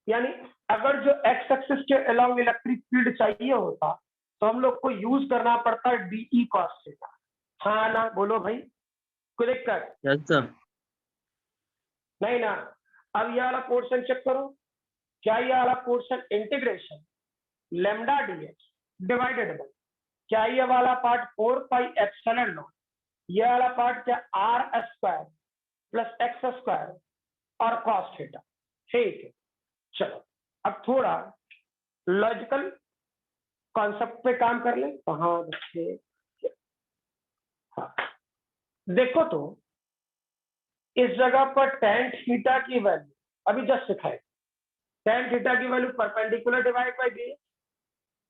Speaker 1: यानी अगर जो एक्स एक्सिस के अलोंग इलेक्ट्रिक फील्ड चाहिए होता तो हम लोग को यूज करना पड़ता है डीई कॉस थीटा, हाँ ना, बोलो भाई, कोई दिक्कत?
Speaker 8: Yes sir.
Speaker 1: नहीं ना, अब ये वाला पोर्शन चेक करो, क्या ये वाला portion integration lambda d x divided by, क्या ये वाला पार्ट 4 पाई एप्सिलॉन नॉट, ये वाला पार्ट क्या r square plus x square और कॉस थीटा, ठीक है, चलो अब थोड़ा लॉजिकल कॉन्सेप्ट पे काम कर ले, हाँ देखिए, हाँ देखो तो इस जगह पर tan थीटा की वैल्यू अभी जस्ट सिखाए, tan थीटा की value perpendicular divide by b,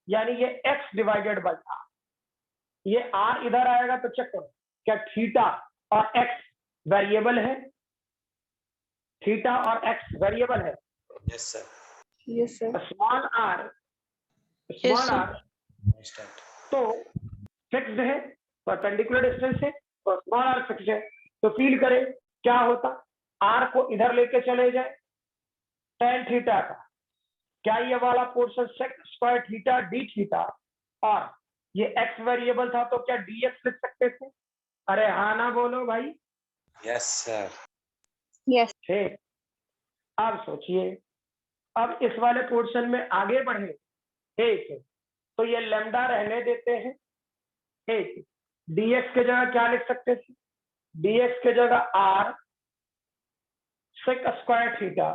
Speaker 1: यानी ये x डिवाइडेड बाय r, ये r इधर आएगा तो चेक करो क्या थीटा और x वेरिएबल है, थीटा और एक्स वेरिएबल है,
Speaker 2: Yes, sir.
Speaker 3: Yes, sir.
Speaker 1: Small R
Speaker 3: sir.
Speaker 2: Constant.
Speaker 1: तो फिक्स्ड है, परपेंडिकुलर डिस्टेंस है, और स्मॉल आर फिक्स्ड है। तो फील करें क्या होता, आर को इधर लेके चले जाए, tan थीटा का क्या ये वाला portion sec square theta d theta, और ये एक्स वेरिएबल था तो क्या dx लिख सकते थे? अरे हाँ ना बोलो भाई।
Speaker 2: Yes, sir.
Speaker 3: Yes.
Speaker 1: ठीक, अब सोचिए, अब इस वाले पोर्शन में आगे बढ़े। ठीक है, तो ये लेमडा रहने देते हैं। ठीक, dx के जगह क्या लिख सकते थे? dx के जगह r sec square theta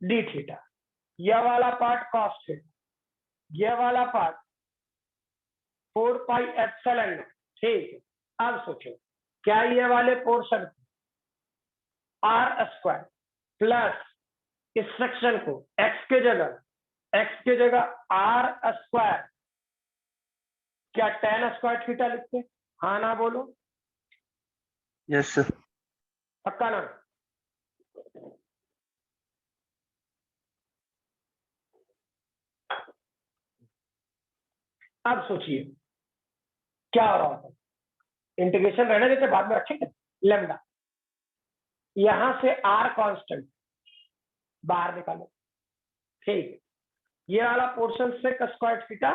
Speaker 1: d theta, यह वाला पार्ट कॉस थीटा, यह वाला पार्ट 4 पाई एप्सिलॉन। ठीक है, अब सोचो क्या ये वाले पोर्शन आर स्क्वायर प्लस इस सेक्शन को x के जगह आर स्क्वायर क्या tan स्क्वायर थीटा लिखते? हाँ ना बोलो,
Speaker 8: Yes, sir.
Speaker 1: पक्का ना? अब सोचिए क्या हो रहा था, इंटीग्रेशन रहने देते, बाद में रखेंगे लेमडा, यहां से आर कांस्टेंट बाहर निकालो। ठीक, ये वाला पोर्शन सेक स्क्वायर थीटा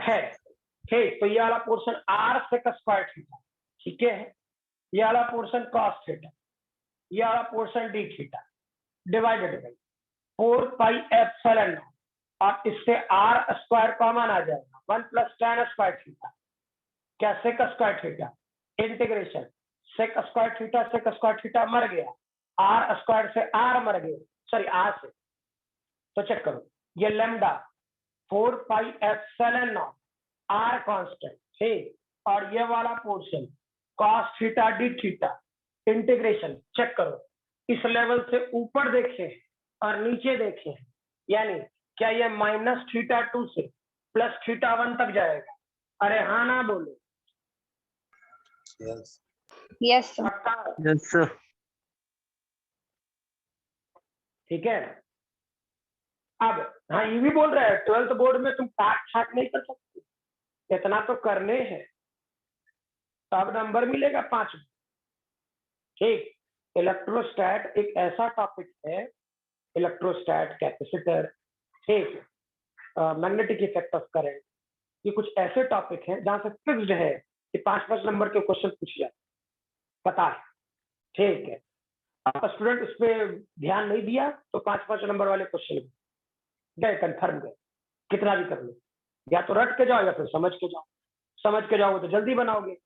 Speaker 1: है। ठीक, तो ये वाला portion R sec square theta, ठीक है, ये वाला पोर्शन कॉस थीटा, ये वाला portion d theta divided by 4 pi epsilon, और इससे आर स्क्वायर कॉमन आ जाएगा, 1 प्लस tan स्क्वायर थीटा क्या sec square theta, integration sec square theta मर गया, आर स्क्वायर से आर मर गए, सॉरी आर से, तो चेक करो ये lambda 4 pi epsilon nought R constant. ठीक, और ये वाला portion cos theta d theta integration check करो, इस लेवल से ऊपर देखे और नीचे देखे, यानी क्या ये -θ2 से +θ1 तक जाएगा? अरे हाँ ना बोलो,
Speaker 2: Yes.
Speaker 3: Yes, sir.
Speaker 1: पक्का?
Speaker 8: Yes, sir.
Speaker 1: ठीक है, अब हाँ ये भी बोल रहा है 12th बोर्ड में तुम काट छाट नहीं कर सकते, इतना तो करने हैं, तब नंबर मिलेगा 5 में। ठीक, इलेक्ट्रोस्टैट एक ऐसा टॉपिक है, इलेक्ट्रोस्टैट, कैपेसिटर, ठीक, मैग्नेटिक इफेक्ट ऑफ करंट, ये कुछ ऐसे टॉपिक हैं जहां से फिक्स्ड है कि 5-5 नंबर के क्वेश्चन पूछ जाए, पता है। ठीक है, आपका स्टूडेंट उस पर ध्यान नहीं दिया तो 5-5 नंबर वाले क्वेश्चन गए, कंफर्म गए, कितना भी कर लो, या तो रट के जाओ या फिर समझ के जाओ। समझ के जाओगे तो जल्दी बनाओगे,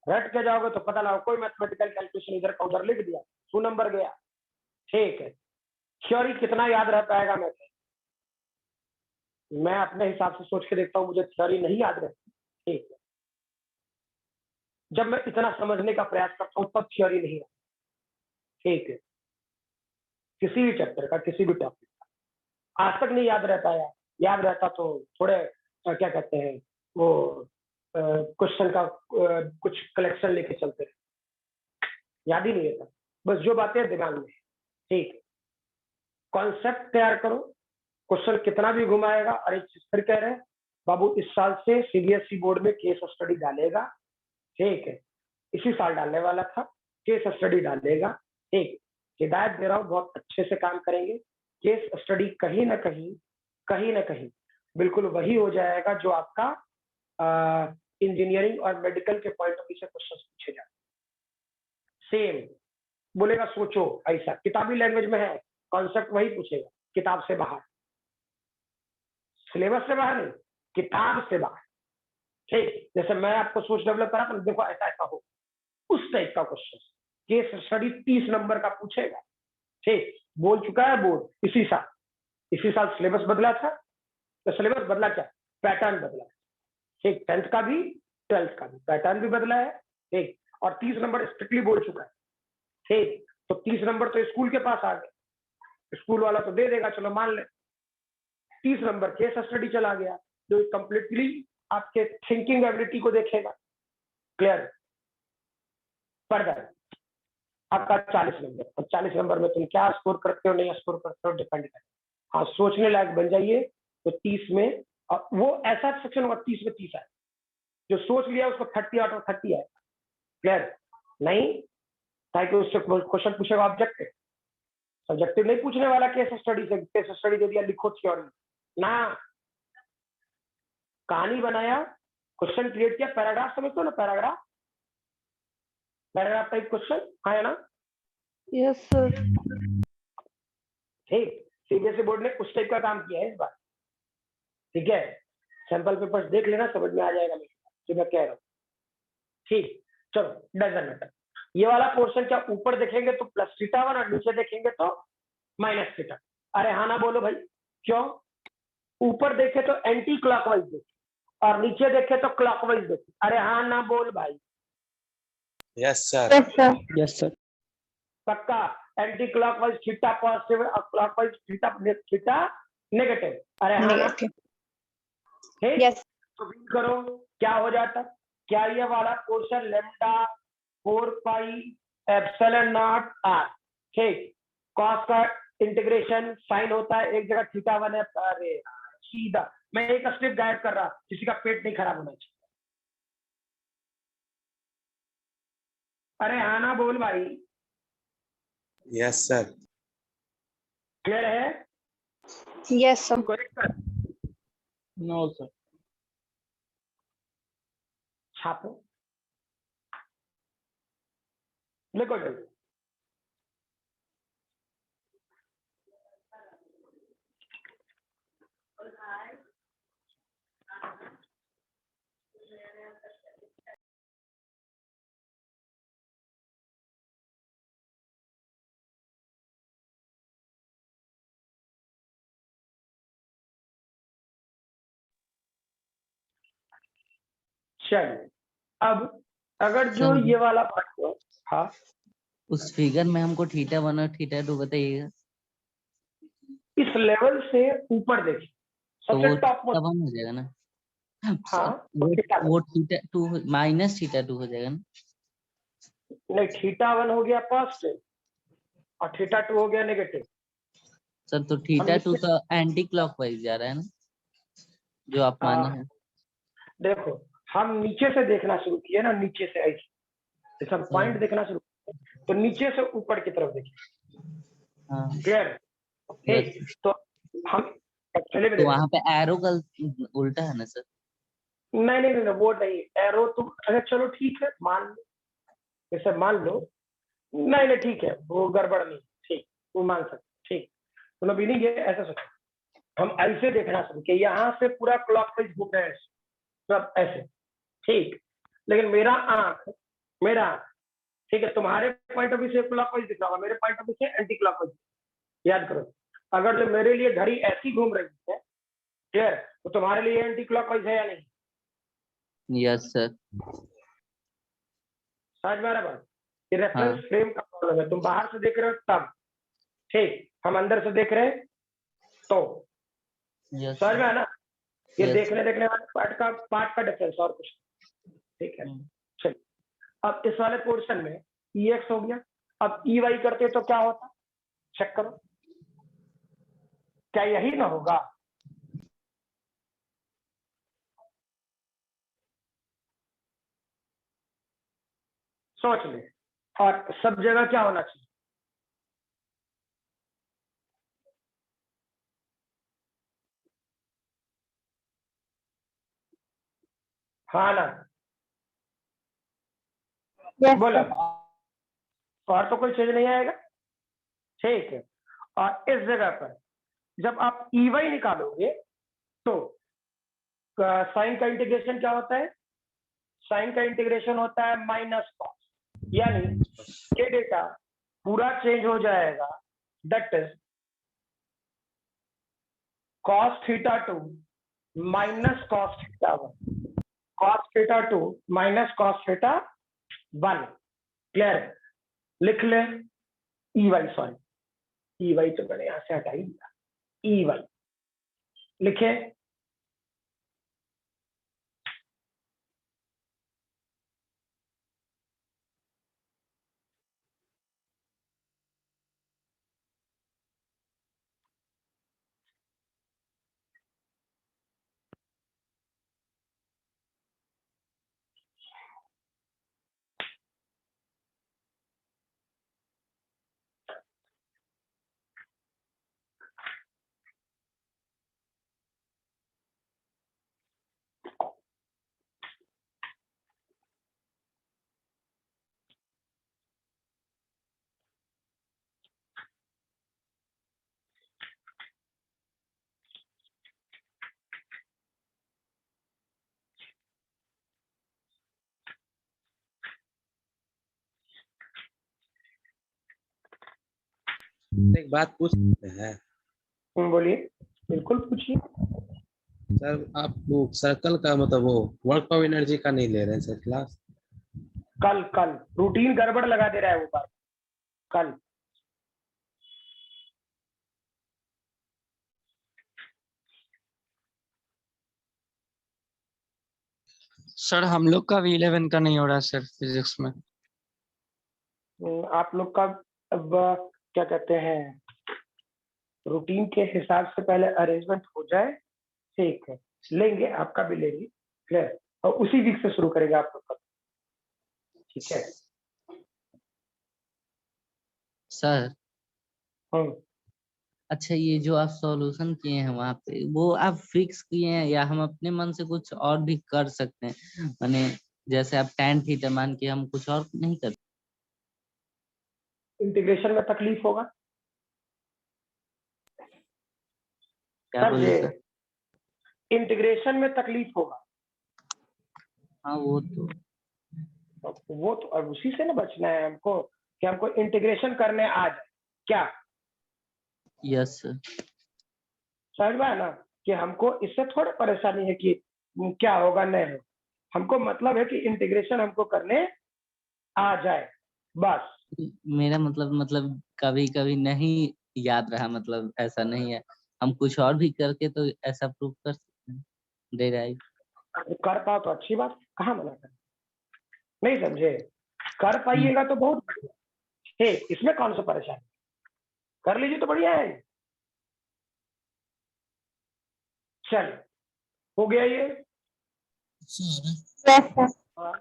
Speaker 1: रट के जाओगे तो पता लगा कोई मैथमेटिकल कैलकुलेशन इधर का उधर लिख दिया, 2 नंबर गया। ठीक है, थ्योरी कितना याद रह पाएगा? मैं अपने हिसाब से सोच के देखता हूँ, मुझे थ्योरी नहीं याद रहती। ठीक है, जब मैं इतना समझने का प्रयास करता हूँ तब थ्योरी नहीं आती। ठीक है, किसी भी चैप्टर का, किसी भी टॉपिक का आज तक नहीं याद रहता है, याद रहता तो थोड़े क्या कहते हैं वो क्वेश्चन का कुछ कलेक्शन लेके चलते रहे, याद ही नहीं रहता, बस जो बातें दिमाग में। ठीक, कॉन्सेप्ट तैयार करो, क्वेश्चन कितना भी घुमाएगा। और एक चीज फिर कह रहे हैं बाबू, इस साल से सीबीएसई बोर्ड में केस स्टडी डालेगा। ठीक है, इसी साल डालने वाला था, केस स्टडी डालेगा। ठीक, हिदायत दे रहा हूँ, बहुत अच्छे से काम करेंगे। केस स्टडी कहीं ना कहीं बिल्कुल वही हो जाएगा जो आपका इंजीनियरिंग और मेडिकल के पॉइंट ऑफ व्यू से क्वेश्चन पूछे जाए। सेम बोलेगा, सोचो ऐसा किताबी लैंग्वेज में है, कॉन्सेप्ट वही पूछेगा, किताब से बाहर, सिलेबस से बाहर नहीं, किताब से बाहर। ठीक, जैसे मैं आपको सोच डेवलप करा तो देखो ऐसा ऐसा हो, उस टाइप का क्वेश्चन केस स्टडी 30 नंबर का पूछेगा। ठीक, बोल चुका है बोर्ड इसी साल सिलेबस बदला था, तो सिलेबस बदला क्या, पैटर्न बदला। ठीक, 10th का भी 12th का भी पैटर्न भी बदला है। ठीक, और 30 नंबर स्ट्रिक्टली बोल चुका है। ठीक, तो 30 नंबर तो स्कूल के पास आ गए, स्कूल वाला तो दे देगा, चलो मान ले। 30 नंबर केस स्टडी चला गया, जो कंप्लीटली आपके थिंकिंग एबिलिटी को देखेगा। क्लियर? फर्दर आपका 40 नंबर। अब 40 नंबर में तुम क्या स्कोर करते हो नहीं स्कोर करते हो डिपेंड करता है। हाँ सोचने लायक बन जाइए तो 30 में, और वो ऐसा सेक्शन होगा 30 में 30 है, जो सोच लिया उसको 30 आउट ऑफ 30 है। क्लियर? नहीं ताकि उससे क्वेश्चन पूछेगा ऑब्जेक्टिव, सब्जेक्टिव नहीं पूछने वाला केस स्टडी से, केस स्टडी दे दिया लिखो थ्योरी ना, कहानी बनाया, क्वेश्चन क्रिएट किया, पैराग्राफ समझते हो ना, पैराग्राफ टाइप क्वेश्चन, हाँ है ना?
Speaker 3: Yes, sir.
Speaker 1: ठीक, सीबीएसई बोर्ड ने उस टाइप का काम किया है इस बार। ठीक है, सैंपल पेपर्स देख लेना, समझ में आ जाएगा जो मैं कह रहा हूँ। ठीक, चलो डजन मैटर। ये वाला पोर्शन क्या ऊपर देखेंगे तो प्लस थीटा वन और नीचे देखेंगे तो माइनस थीटा। अरे हाँ ना बोलो भाई, क्यों? ऊपर देखे तो एंटी क्लॉकवाइज देखे और नीचे देखे तो क्लॉकवाइज देखे। अरे हाँ ना बोल भाई।
Speaker 2: Yes sir.
Speaker 3: Yes, sir.
Speaker 8: Yes, sir.
Speaker 1: पक्का? एंटी क्लॉकवाइज थीटा पॉजिटिव और क्लॉकवाइज थीटा नेगेटिव। अरे हाँ ना?
Speaker 3: Negative.
Speaker 1: ठीक,
Speaker 3: Yes.
Speaker 1: तो read करो क्या हो जाता। क्या ये वाला portion lambda 4 pi epsilon nought R, ठीक, कॉस का इंटीग्रेशन साइन होता है एक जगह थीटा वन है। अरे सीधा मैं एक स्टेप गायब कर रहा, किसी का पेट नहीं खराब होना चाहिए। अरे हाँ ना बोल भाई।
Speaker 2: Yes sir.
Speaker 1: क्लियर है?
Speaker 3: Yes, sir.
Speaker 1: करेक्ट कर,
Speaker 4: नो सर।
Speaker 1: छापो, लिखो जल्दी। चलिए अब अगर जो
Speaker 6: सर
Speaker 1: ये वाला पार्ट हो, हाँ
Speaker 6: उस फिगर में हमको थीटा वन और थीटा टू बताइएगा।
Speaker 1: इस लेवल से ऊपर देखिए,
Speaker 6: तो
Speaker 1: सबसे
Speaker 6: वो
Speaker 1: टॉप
Speaker 6: थीटा
Speaker 1: मोस्ट।
Speaker 6: वन हो जाएगा ना?
Speaker 1: हाँ
Speaker 6: वो theta two minus theta two हो जाएगा ना?
Speaker 1: नहीं, थीटा वन हो गया पॉजिटिव और थीटा टू हो गया नेगेटिव।
Speaker 6: सर तो थीटा टू तो एंटी क्लॉकवाइज जा रहा है ना, जो आप माने हैं।
Speaker 1: देखो हम नीचे से देखना शुरू किए ना, नीचे से ऐसे जैसे हम पॉइंट देखना शुरू किए तो नीचे से ऊपर की तरफ देखिए।
Speaker 6: हाँ
Speaker 1: क्लियर? ठीक, तो हम एक्चुअली में
Speaker 6: तो
Speaker 1: देखो,
Speaker 6: वहाँ पे एरो का उल्टा है ना सर?
Speaker 1: नहीं नहीं नहीं वो नहीं, एरो तुम, अरे चलो ठीक है मान लो, जैसे मान लो, नहीं नहीं ठीक है वो गड़बड़ नहीं, ठीक वो मान सकते। ठीक, तो मीनिंग ये ऐसा सोचो, हम ऐसे देखना शुरू कि यहाँ से पूरा क्लॉकवाइज घूम रहे हैं सब ऐसे, ठीक, लेकिन मेरा आंख, ठीक है, तुम्हारे पॉइंट ऑफ व्यू से क्लॉकवाइज दिख रहा होगा, मेरे पॉइंट ऑफ व्यू से एंटी क्लॉकवाइज। याद करो, अगर जो मेरे लिए घड़ी ऐसी घूम रही है, क्लियर, तो तुम्हारे लिए एंटी क्लॉकवाइज है या नहीं?
Speaker 6: Yes sir.
Speaker 1: समझ में आ रहा बात? ये रेफरेंस
Speaker 6: हाँ।
Speaker 1: फ्रेम का प्रॉब्लम है, तुम बाहर से देख रहे हो तब, ठीक, हम अंदर से देख रहे हैं तो,
Speaker 6: यस
Speaker 1: समझ में है ना? ये
Speaker 6: Yes.
Speaker 1: देखने वाले पार्ट का डिफरेंस और कुछ, ठीक है। चलिए अब इस वाले पोर्शन में EX हो गया, अब EY करते तो क्या होता, चेक करो, क्या यही ना होगा? सोच ले, और सब जगह क्या होना चाहिए? हाँ ना?
Speaker 3: Yes,
Speaker 1: बोलो,
Speaker 3: sir.
Speaker 1: और तो कोई चीज नहीं आएगा, ठीक है। और इस जगह पर जब आप EY निकालोगे तो साइन का इंटीग्रेशन क्या होता है? साइन का इंटीग्रेशन होता है माइनस कॉस, यानी ये डेटा पूरा चेंज हो जाएगा, that is cos theta two minus cos theta one, cos theta two minus cos theta one. Clear? लिख ले EY, सॉरी EY तो मैंने यहां से हटा ही दिया, EY लिखे,
Speaker 2: एक बात पूछ सकते हैं
Speaker 1: बोलिए, बिल्कुल पूछिए।
Speaker 2: सर? आप वो सर्कल का मतलब वो वर्क ऑफ एनर्जी का नहीं ले रहे हैं सर क्लास?
Speaker 1: कल कल रूटीन गड़बड़ लगा दे रहा है वो बात। कल
Speaker 9: सर हम लोग का भी 11 का नहीं हो रहा है सर फिजिक्स में।
Speaker 1: आप लोग का अब क्या कहते हैं, रूटीन के हिसाब से पहले अरेंजमेंट हो जाए, ठीक है, लेंगे, आपका भी लेंगे, क्लियर, और उसी वीक से शुरू करेंगे आप लोग का, ठीक है।
Speaker 6: सर
Speaker 1: हम्म,
Speaker 6: अच्छा, ये जो आप सॉल्यूशन किए हैं वहां पे, वो आप फिक्स किए हैं या हम अपने मन से कुछ और भी कर सकते हैं? माने जैसे आप tan थीटा मान के हम कुछ और नहीं कर?
Speaker 1: इंटीग्रेशन में तकलीफ होगा
Speaker 6: क्या
Speaker 1: सर
Speaker 6: बोले
Speaker 1: जी,
Speaker 6: सर?
Speaker 1: इंटीग्रेशन में तकलीफ होगा,
Speaker 6: हाँ वो तो
Speaker 1: वो तो अब उसी से ना बचना है हमको, कि हमको इंटीग्रेशन करने आ जाए क्या,
Speaker 6: यस सर।
Speaker 1: समझ में आया ना, कि हमको इससे थोड़ा परेशानी है कि क्या होगा नहीं होगा, हमको मतलब है कि इंटीग्रेशन हमको करने आ जाए, बस।
Speaker 6: मेरा मतलब कभी कभी नहीं याद रहा, मतलब ऐसा नहीं है, हम कुछ और भी करके तो ऐसा प्रूव कर सकते हैं डेराइव।
Speaker 1: कर पाओ तो अच्छी बात, कहाँ मना कर, नहीं समझे, कर पाइएगा तो बहुत बढ़िया है, इसमें कौन सा परेशानी, कर लीजिए तो बढ़िया है। चलिए, हो गया ये।
Speaker 10: Sir
Speaker 3: Yes, sir.
Speaker 1: हाँ,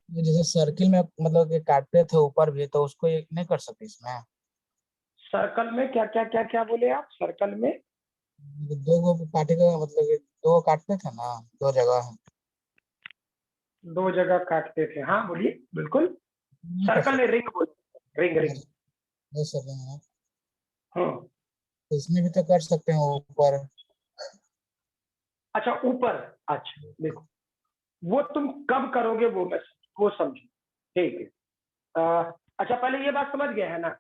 Speaker 10: ये जैसे सर्किल में मतलब कि काटते थे ऊपर भी, तो उसको एक नहीं कर सकते इसमें?
Speaker 1: सर्कल में क्या क्या क्या क्या बोले आप, सर्कल में
Speaker 10: दो गो काटे का मतलब कि दो काटते थे ना, दो जगह
Speaker 1: दो जगह काटते थे, हाँ बोलिए, बिल्कुल,
Speaker 10: नहीं कर
Speaker 1: सर्कल ने
Speaker 10: सकते?
Speaker 1: रिंग बोले, रिंग रिंग।
Speaker 10: दो सब हैं,
Speaker 1: हम्म,
Speaker 10: तो इसमें भी तो कर सकते हैं ऊपर।
Speaker 1: अच्छा ऊपर, अच्छा देखो, वो तुम कब करोगे वो समझो, ठीक है। अच्छा पहले ये बात समझ गया है ना,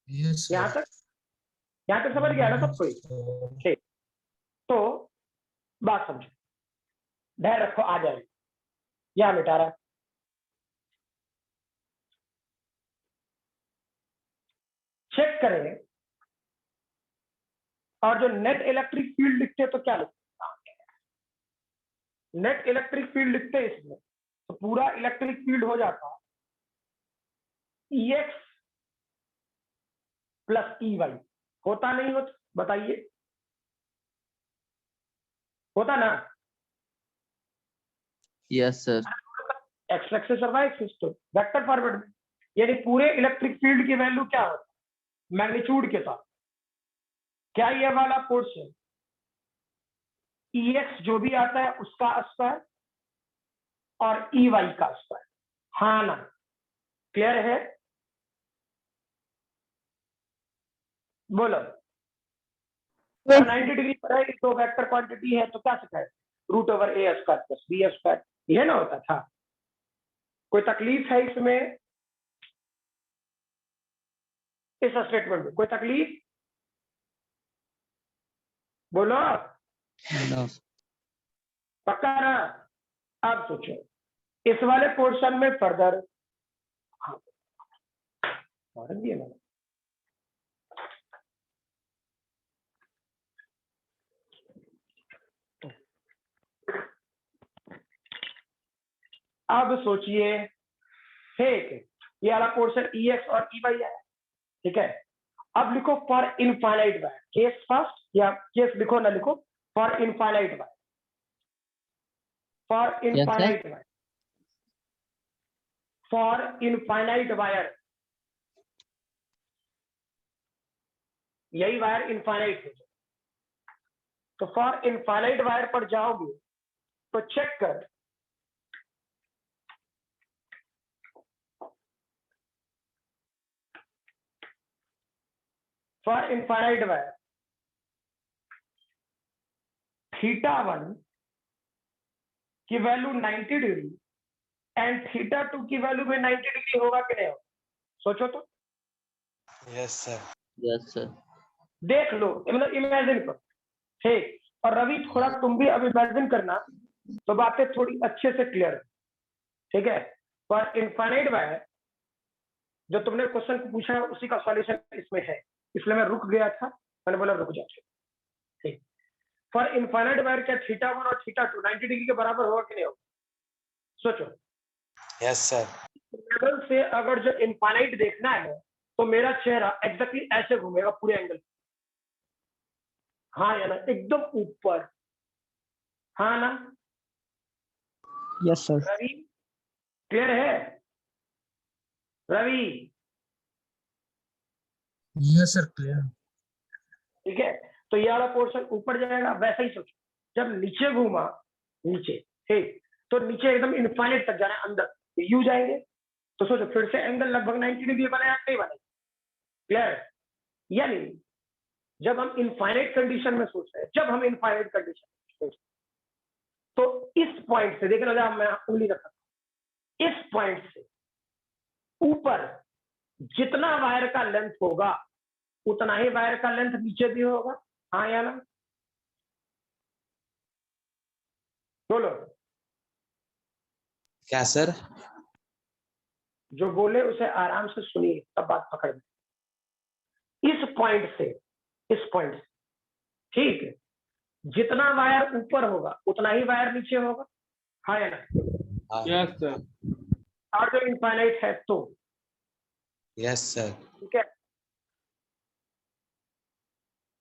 Speaker 10: यस
Speaker 1: यहाँ
Speaker 10: सर।
Speaker 1: तक, यहाँ तक समझ गया है ना सब कोई, ठीक, तो बात समझो, धैर्य रखो, आ जाए, यहाँ मिटा रहा है, चेक करें, और जो नेट इलेक्ट्रिक फील्ड लिखते हैं तो क्या लिखते हैं, नेट इलेक्ट्रिक फील्ड लिखते हैं इसमें, तो पूरा इलेक्ट्रिक फील्ड हो जाता EX प्लस EY, होता नहीं होता बताइए, होता ना,
Speaker 6: यस सर।
Speaker 1: एक्स एक्सिस और वाई एक्सिस, तो वेक्टर फॉरवर्ड में, यानी पूरे इलेक्ट्रिक फील्ड की वैल्यू क्या होता है, मैग्नीट्यूड के साथ, क्या ये वाला पोर्शन EX जो भी आता है उसका स्क्वायर और EY का स्क्वायर, हाँ ना, क्लियर है, बोलो।
Speaker 3: Yes,
Speaker 1: 90 डिग्री पर है, तो वेक्टर क्वांटिटी है, तो क्या सकता है, रूट ओवर ए स्क्वायर प्लस बी स्क्वायर, यह ना होता था, कोई तकलीफ है इसमें, इस स्टेटमेंट में कोई तकलीफ, बोलो,
Speaker 6: नो।
Speaker 1: पक्का ना, अब सोचो इस वाले पोर्शन में फर्दर, हाँ, और दिए मैंने, अब सोचिए, ठीक है, ये वाला पोर्शन EX और EY है, ठीक है, अब लिखो for infinite wire, case first, या केस लिखो ना लिखो, फॉर इनफाइनाइट वायर, फॉर
Speaker 6: क्या sir?
Speaker 1: Infinite wire, for infinite wire, यही वायर इनफाइनाइट है, तो फॉर इनफाइनाइट वायर पर जाओगे तो चेक कर, फॉर इनफाइनाइट वायर θ1 की वैल्यू 90 डिग्री एंड θ2 की वैल्यू में 90 डिग्री होगा कि नहीं होगा, सोचो तो,
Speaker 2: यस सर।
Speaker 6: Yes sir.
Speaker 1: देख लो, मतलब इमेजिन करो, ठीक। और रवि थोड़ा तुम भी अब इमेजिन करना, तो बातें थोड़ी अच्छे से क्लियर है, ठीक है। पर इनफाइनाइट वायर जो तुमने क्वेश्चन पूछा है उसी का सॉल्यूशन इसमें है, इसलिए मैं रुक गया था, मैंने बोला रुक जाओ, ठीक। फॉर इनफाइनाइट वायर क्या θ1 और θ2 90 डिग्री के बराबर होगा कि नहीं होगा? सोचो।
Speaker 2: Yes sir.
Speaker 1: लेवल से अगर जो इनफाइनाइट देखना है तो मेरा चेहरा एग्जैक्टली ऐसे घूमेगा पूरे एंगल, हाँ या ना, एकदम ऊपर, हाँ ना?
Speaker 8: Yes sir.
Speaker 1: रवि क्लियर है? Ravi
Speaker 10: yes sir clear.
Speaker 1: ठीक है, तो ये वाला पोर्शन ऊपर जाएगा। वैसा ही सोचो, जब नीचे घूमा, नीचे, ठीक, तो नीचे एकदम इनफाइनाइट तक जाना है, अंदर यू जाएंगे, तो सोचो फिर से एंगल लगभग 90 डिग्री बनेगा नहीं बनेगा? क्लियर? यानी जब हम इनफाइनाइट कंडीशन में सोच रहे हैं, जब हम इनफाइनाइट कंडीशन में सोच रहे हैं, तो इस पॉइंट से देखना, जब मैं उंगली रखा, इस पॉइंट से ऊपर जितना वायर का लेंथ होगा उतना ही वायर का लेंथ नीचे भी होगा, हाँ या ना? बोलो।
Speaker 2: क्या सर?
Speaker 1: जो बोले उसे आराम से सुनिए, तब बात पकड़ में। इस पॉइंट से, इस पॉइंट से, ठीक है, जितना वायर ऊपर होगा उतना ही वायर नीचे होगा, हाँ या ना?
Speaker 4: Yes sir.
Speaker 1: और जो इनफाइनाइट है तो,
Speaker 2: यस सर।
Speaker 1: ठीक है,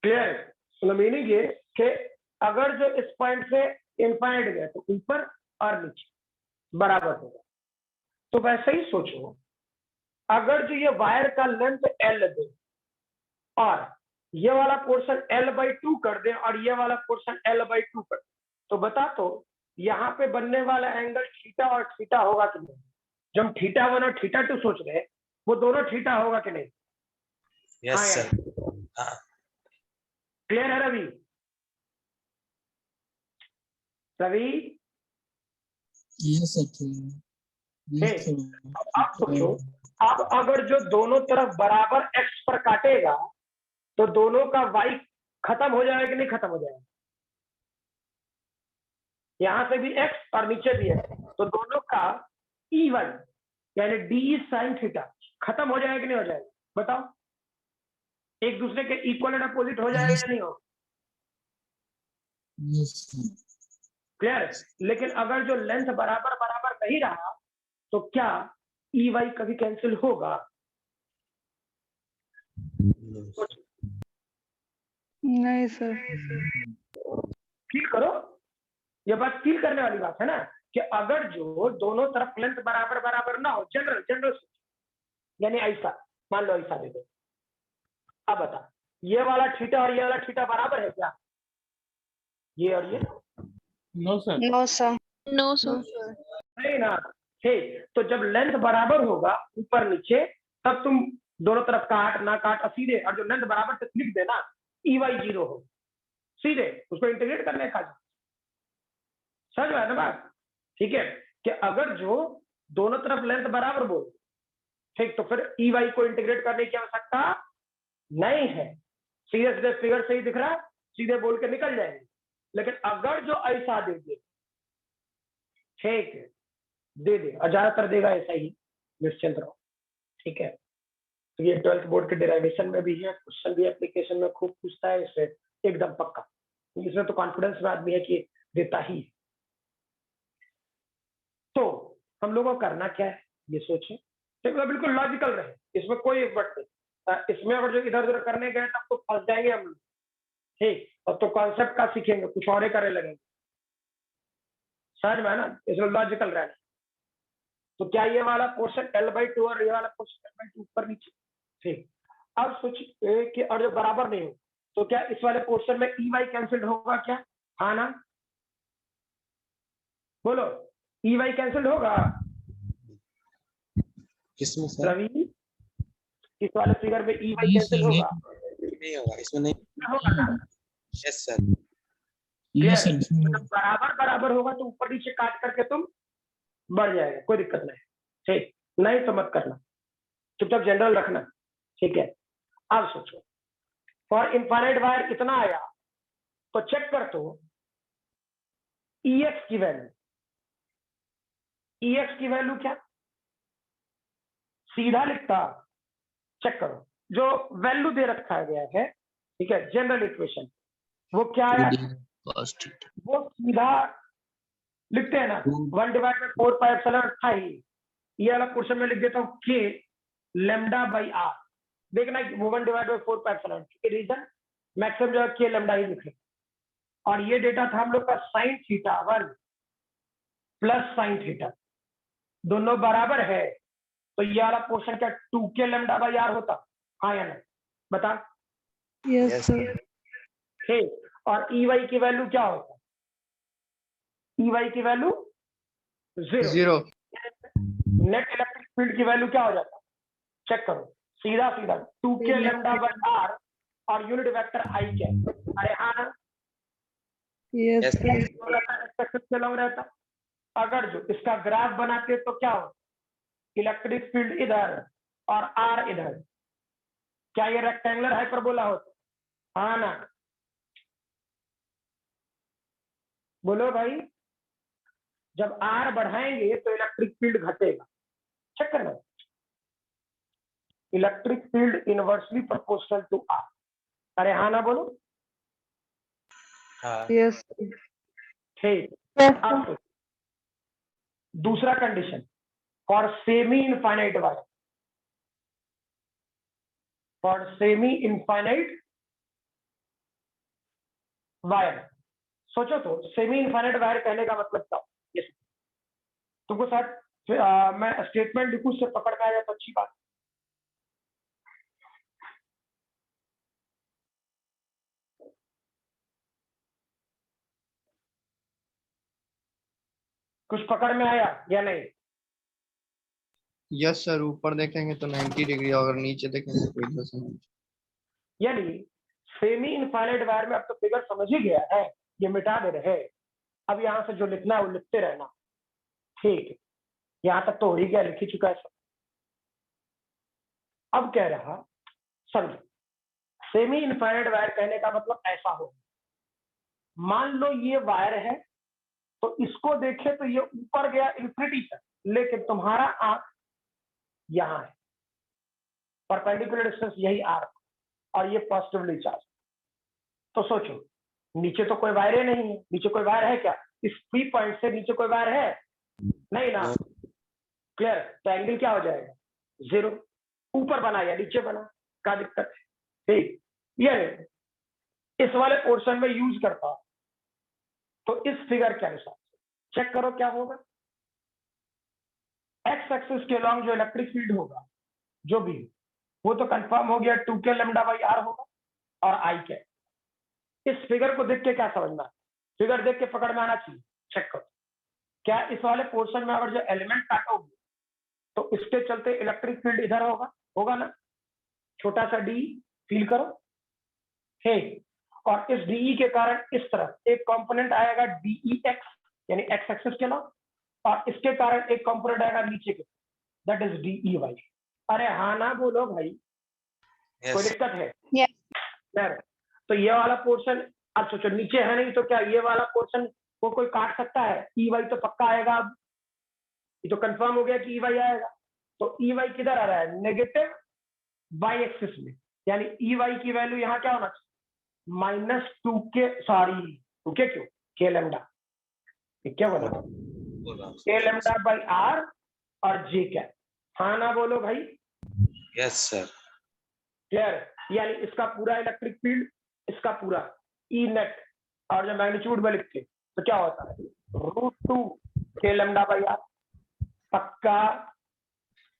Speaker 1: क्लियर? सुनो, मीनिंग ये कि अगर जो इस पॉइंट से इनफाइनाइट गया तो ऊपर और नीचे बराबर होगा। तो वैसे ही सोचो, अगर जो ये वायर का लेंथ L दे और ये वाला पोर्शन L/2 कर दे और ये वाला पोर्शन L/2 कर दे, तो बता तो यहाँ पे बनने वाला एंगल थीटा और थीटा होगा कि नहीं? जब θ1 और θ2 सोच रहे हैं, वो दोनों थीटा होगा कि नहीं?
Speaker 2: यस
Speaker 1: हाँ
Speaker 2: सर।
Speaker 1: यार, क्लियर है Ravi? Ravi
Speaker 10: yes sir clear.
Speaker 1: ठीक, अब सोचो, अब अगर जो दोनों तरफ बराबर x पर काटेगा तो दोनों का y खत्म हो जाएगा कि नहीं खत्म हो जाएगा? यहां से भी x और नीचे भी है, तो दोनों का E1 यानी d sin थीटा खत्म हो जाएगा कि नहीं हो जाएगा? बताओ, एक दूसरे के इक्वल एंड अपोजिट हो जाएगा या नहीं हो? क्लियर? लेकिन अगर जो लेंथ बराबर बराबर नहीं रहा तो क्या EY कभी कैंसिल होगा?
Speaker 3: नहीं सर।
Speaker 1: फील करो, ये बात फील करने वाली बात है ना, कि अगर जो दोनों तरफ लेंथ बराबर बराबर ना हो, जनरल जनरल यानी ऐसा, मान लो ऐसा दे दो। अब बता, ये वाला थीटा और ये वाला थीटा बराबर है क्या? ये और ये?
Speaker 4: No sir.
Speaker 3: No sir.
Speaker 11: No sir.
Speaker 1: नहीं ना, ठीक। तो जब लेंथ बराबर होगा ऊपर नीचे, तब तुम दोनों तरफ काट ना काट सीधे, और जो लेंथ बराबर से लिख देना EY 0 हो, सीधे उसको इंटीग्रेट करने का। समझ में आया ना बात? ठीक है, कि अगर जो दोनों तरफ लेंथ बराबर बोल, ठीक, तो फिर EY को इंटीग्रेट करने की आवश्यकता नहीं है। सीधे सीधे फिगर सही दिख रहा है, सीधे बोल के निकल जाएंगे। लेकिन अगर जो ऐसा दे दे, ठीक है, दे दे, और ज्यादातर देगा ऐसा ही, निश्चिंत रहो, ठीक है। तो ये 12th बोर्ड के डेरिवेशन में भी है, क्वेश्चन भी एप्लीकेशन में खूब पूछता है, इससे एकदम पक्का, इसमें तो कॉन्फिडेंस में आदमी है कि देता ही। तो हम लोगों को करना क्या है ये सोचें, बिल्कुल लॉजिकल रहे, इसमें कोई एक बट नहीं। इसमें अगर जो इधर उधर करने गए तब तो फंस जाएंगे हम लोग, ठीक। अब तो कॉन्सेप्ट का सीखेंगे, कुछ और ही करने लगेंगे। समझ में है ना? इसमें लॉजिकल रहना। तो क्या ये वाला पोर्शन L/2 और ये वाला पोर्शन L/2 ऊपर नीचे, ठीक। अब सोचिए कि और जो बराबर नहीं हो, तो क्या इस वाले पोर्शन में EY कैंसिल्ड होगा क्या? हाँ ना? बोलो, EY कैंसिल्ड होगा?
Speaker 2: किसमें सर?
Speaker 1: रवि, इस वाले फिगर में EY कैंसिल होगा?
Speaker 2: नहीं होगा, इसमें नहीं
Speaker 1: होगा ना?
Speaker 2: Yes sir.
Speaker 1: जब बराबर बराबर होगा तो ऊपर नीचे काट करके तुम बढ़ जाएगा, कोई दिक्कत नहीं, ठीक। नहीं तो मत करना, चुपचाप जनरल रखना, ठीक है, अब सोचो फॉर इनफाइनाइट वायर इतना आया तो चेक कर तो EX की वैल्यू, EX की वैल्यू क्या, सीधा लिखता, चेक करो जो वैल्यू दे रखा गया है, ठीक है, जनरल इक्वेशन वो क्या है, वो सीधा लिखते हैं ना 1/4 था ही, ये वाला क्वेश्चन में लिख देता हूँ k लैम्डा बाई r, देखना वो 1/4 रीजन मैक्सिमम जो k लैम्डा ही लिखे, और ये डेटा था हम लोग का sine theta 1 plus sine theta, दोनों बराबर है, तो ये वाला पोर्शन क्या 2k लैम्डा बाई r होता, हाँ या नहीं बता।
Speaker 3: Yes sir.
Speaker 1: ठीक, और EY की वैल्यू क्या होता, EY की वैल्यू 0, नेट इलेक्ट्रिक फील्ड की वैल्यू क्या हो जाता, चेक करो सीधा सीधा 2k लैम्डा बाई r और यूनिट वेक्टर I क्या, अरे हाँ ना,
Speaker 3: यस
Speaker 1: लॉन्ग रहता, अगर जो इसका ग्राफ बनाते तो क्या हो, इलेक्ट्रिक फील्ड इधर और R इधर, क्या ये रेक्टेंगुलर हाइपरबोला होता, हाँ ना, बोलो भाई, जब R बढ़ाएंगे तो इलेक्ट्रिक फील्ड घटेगा, चेक करना, electric field inversely proportional to R, अरे हाँ ना बोलो,
Speaker 3: यस
Speaker 1: ठीक, अब दूसरा condition for semi infinite wire, for semi infinite wire, सोचो तो सेमी इनफाइनाइट वायर कहने का मतलब क्या, yes. तुमको शायद मैं स्टेटमेंट लिखूं से पकड़ में आ जाए तो अच्छी बात, कुछ पकड़ में आया या नहीं,
Speaker 9: यस सर, ऊपर देखेंगे तो 90 डिग्री, अगर नीचे देखेंगे तो इधर से 90।
Speaker 1: यानी सेमी इनफाइनाइट वायर में अब तो फिगर समझ ही गया है, ये मिटा दे रहे, अब यहां से जो लिखना है वो लिखते रहना, ठीक है, यहां तक तो हो ही गया, लिख ही चुका है सब, अब कह रहा समझो, सेमी इनफाइनाइट वायर कहने का मतलब ऐसा हो, मान लो ये वायर है तो इसको देखे तो ये ऊपर गया इंफिनिटी तक, लेकिन तुम्हारा आंख यहां है, परपेंडिकुलर डिस्टेंस यही आर और ये पॉजिटिवली चार्ज, तो सोचो नीचे तो कोई वायर ही नहीं है, नीचे कोई वायर है क्या, इस फ्री पॉइंट से नीचे कोई वायर है नहीं ना, क्लियर, तो एंगल क्या हो जाएगा 0, ऊपर बना या नीचे बना, क्या दिक्कत है, ठीक, ये इस वाले पोर्शन में यूज करता, तो इस फिगर के अनुसार चेक करो क्या होगा, एक्स एक्सिस के अलॉन्ग जो इलेक्ट्रिक फील्ड होगा जो भी, वो तो कंफर्म हो गया 2k लैम्डा बाई r होगा, और I क्या, इस फिगर को देख के क्या समझना, फिगर देख के पकड़ में आना चाहिए, चेक करो क्या इस वाले पोर्शन में अगर जो एलिमेंट काटोगे तो इसके चलते इलेक्ट्रिक फील्ड इधर होगा, होगा ना, छोटा सा d फील करो, है, और इस DE के कारण इस तरफ एक कंपोनेंट आएगा DEX यानी एक्स एक्सिस के लॉन्ग, और इसके कारण एक कंपोनेंट आएगा नीचे के, दैट इज DEY, अरे हाँ ना बोलो भाई, कोई दिक्कत है, yes. तो ये वाला पोर्शन अब सोचो नीचे है नहीं तो क्या ये वाला पोर्शन को कोई काट सकता है, EY तो पक्का आएगा, अब ये तो कंफर्म हो गया कि EY आएगा, तो EY किधर आ रहा है, नेगेटिव y एक्सिस में, यानी EY की वैल्यू यहाँ क्या होना चाहिए -2k, सॉरी 2k क्यों, k लैम्डा, क्या बोला k लैम्डा बाई r और j क्या, हाँ ना बोलो भाई,
Speaker 2: यस सर,
Speaker 1: क्लियर, यानी इसका पूरा इलेक्ट्रिक फील्ड, इसका पूरा E नेट, और जब मैग्नीट्यूड में लिखते तो क्या होता है √2 k लैम्डा बाई r, पक्का,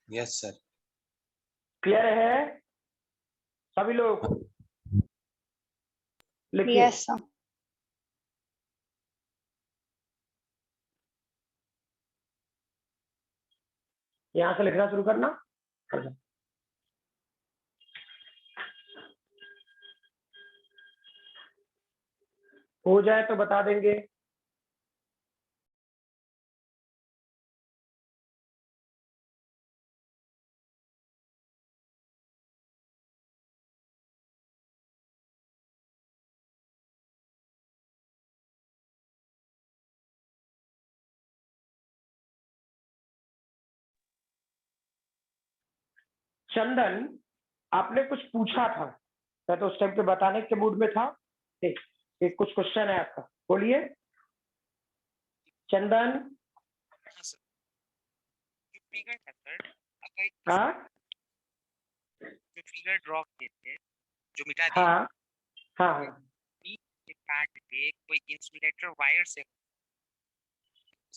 Speaker 2: यस सर,
Speaker 1: क्लियर है सभी लोगों को, लिखिए,
Speaker 3: यस सर।
Speaker 1: यहां से लिखना शुरू करना, हो जाए तो बता देंगे। चंदन, आपने कुछ पूछा था, मैं तो उस टाइम पे बताने के मूड में था। ठीक, एक कुछ क्वेश्चन है आपका, बोलिए चंदन। हाँ
Speaker 11: जो फिगर ड्रॉ किए थे, जो मिटा दिए,
Speaker 1: हाँ हाँ,
Speaker 11: काट के कोई इंसुलेटर वायर से।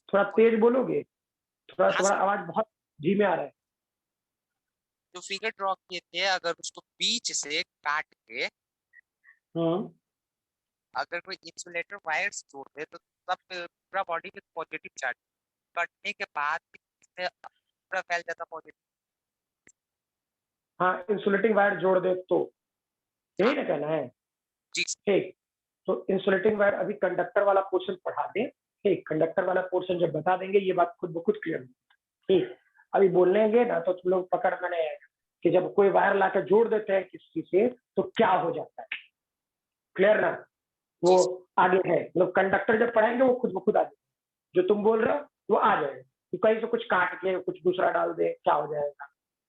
Speaker 1: थोड़ा तेज बोलोगे, थोड़ा
Speaker 11: हाँ
Speaker 1: तुम्हारा
Speaker 11: सर,
Speaker 1: आवाज बहुत धीमे आ रहा है।
Speaker 11: जो फिगर ड्रॉ किए थे, अगर उसको बीच से काट के अगर कोई इंसुलेटर वायर से जोड़ दे तो तब पूरा बॉडी में पॉजिटिव चार्ज, कटने के बाद इससे पूरा फैल जाता पॉजिटिव।
Speaker 1: हाँ, इंसुलेटिंग वायर जोड़ दे तो, यही ना कहना है।
Speaker 11: जी
Speaker 1: ठीक, तो इंसुलेटिंग वायर अभी कंडक्टर वाला पोर्शन पढ़ा दें। ठीक, कंडक्टर वाला पोर्शन जब बता देंगे ये बात खुद ब खुद क्लियर होगी। ठीक, अभी बोलेंगे ना तो तुम लोग पकड़ मैंने कि जब कोई वायर लाकर जोड़ देते हैं किसी से तो क्या हो जाता है, क्लियर ना, वो आगे है। मतलब कंडक्टर जब पढ़ाएंगे वो खुद ब खुद आ जाएगा, जो तुम बोल रहे हो वो आ जाएगा। तो कहीं से कुछ काट के कुछ दूसरा डाल दे क्या हो जाएगा,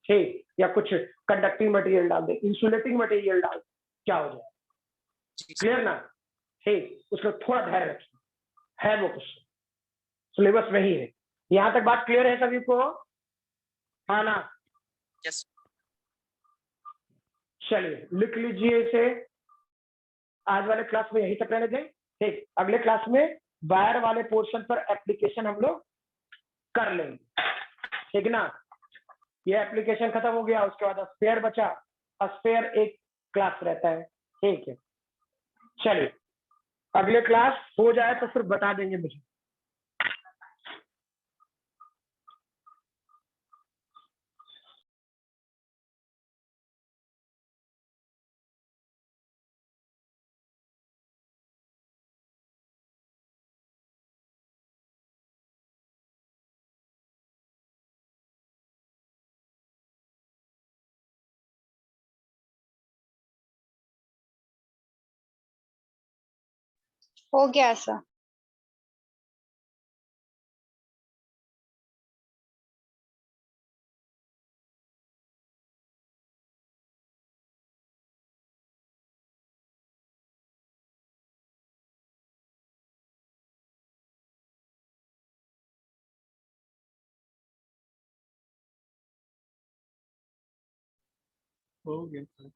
Speaker 1: ठीक, या कुछ कंडक्टिंग मटेरियल डाल दे, इंसुलेटिंग मटेरियल डाल दे, क्या हो जाएगा, क्लियर ना। ठीक, उसका थोड़ा धैर्य रखिए, है वो कुछ सिलेबस में ही है। यहाँ तक बात क्लियर है सभी को? हाँ ना,
Speaker 11: यस।
Speaker 1: चलिए लिख लीजिए इसे। आज वाले क्लास में यही तक रहने दें। ठीक, अगले क्लास में वायर वाले पोर्शन पर एप्लीकेशन हम लोग कर लेंगे, ठीक ना। ये एप्लीकेशन खत्म हो गया, उसके बाद स्फेयर बचा। स्फेयर एक क्लास रहता है, ठीक है। चलिए अगले क्लास हो जाए तो फिर बता देंगे मुझे।
Speaker 3: हो गया सर।
Speaker 4: हो गया सर।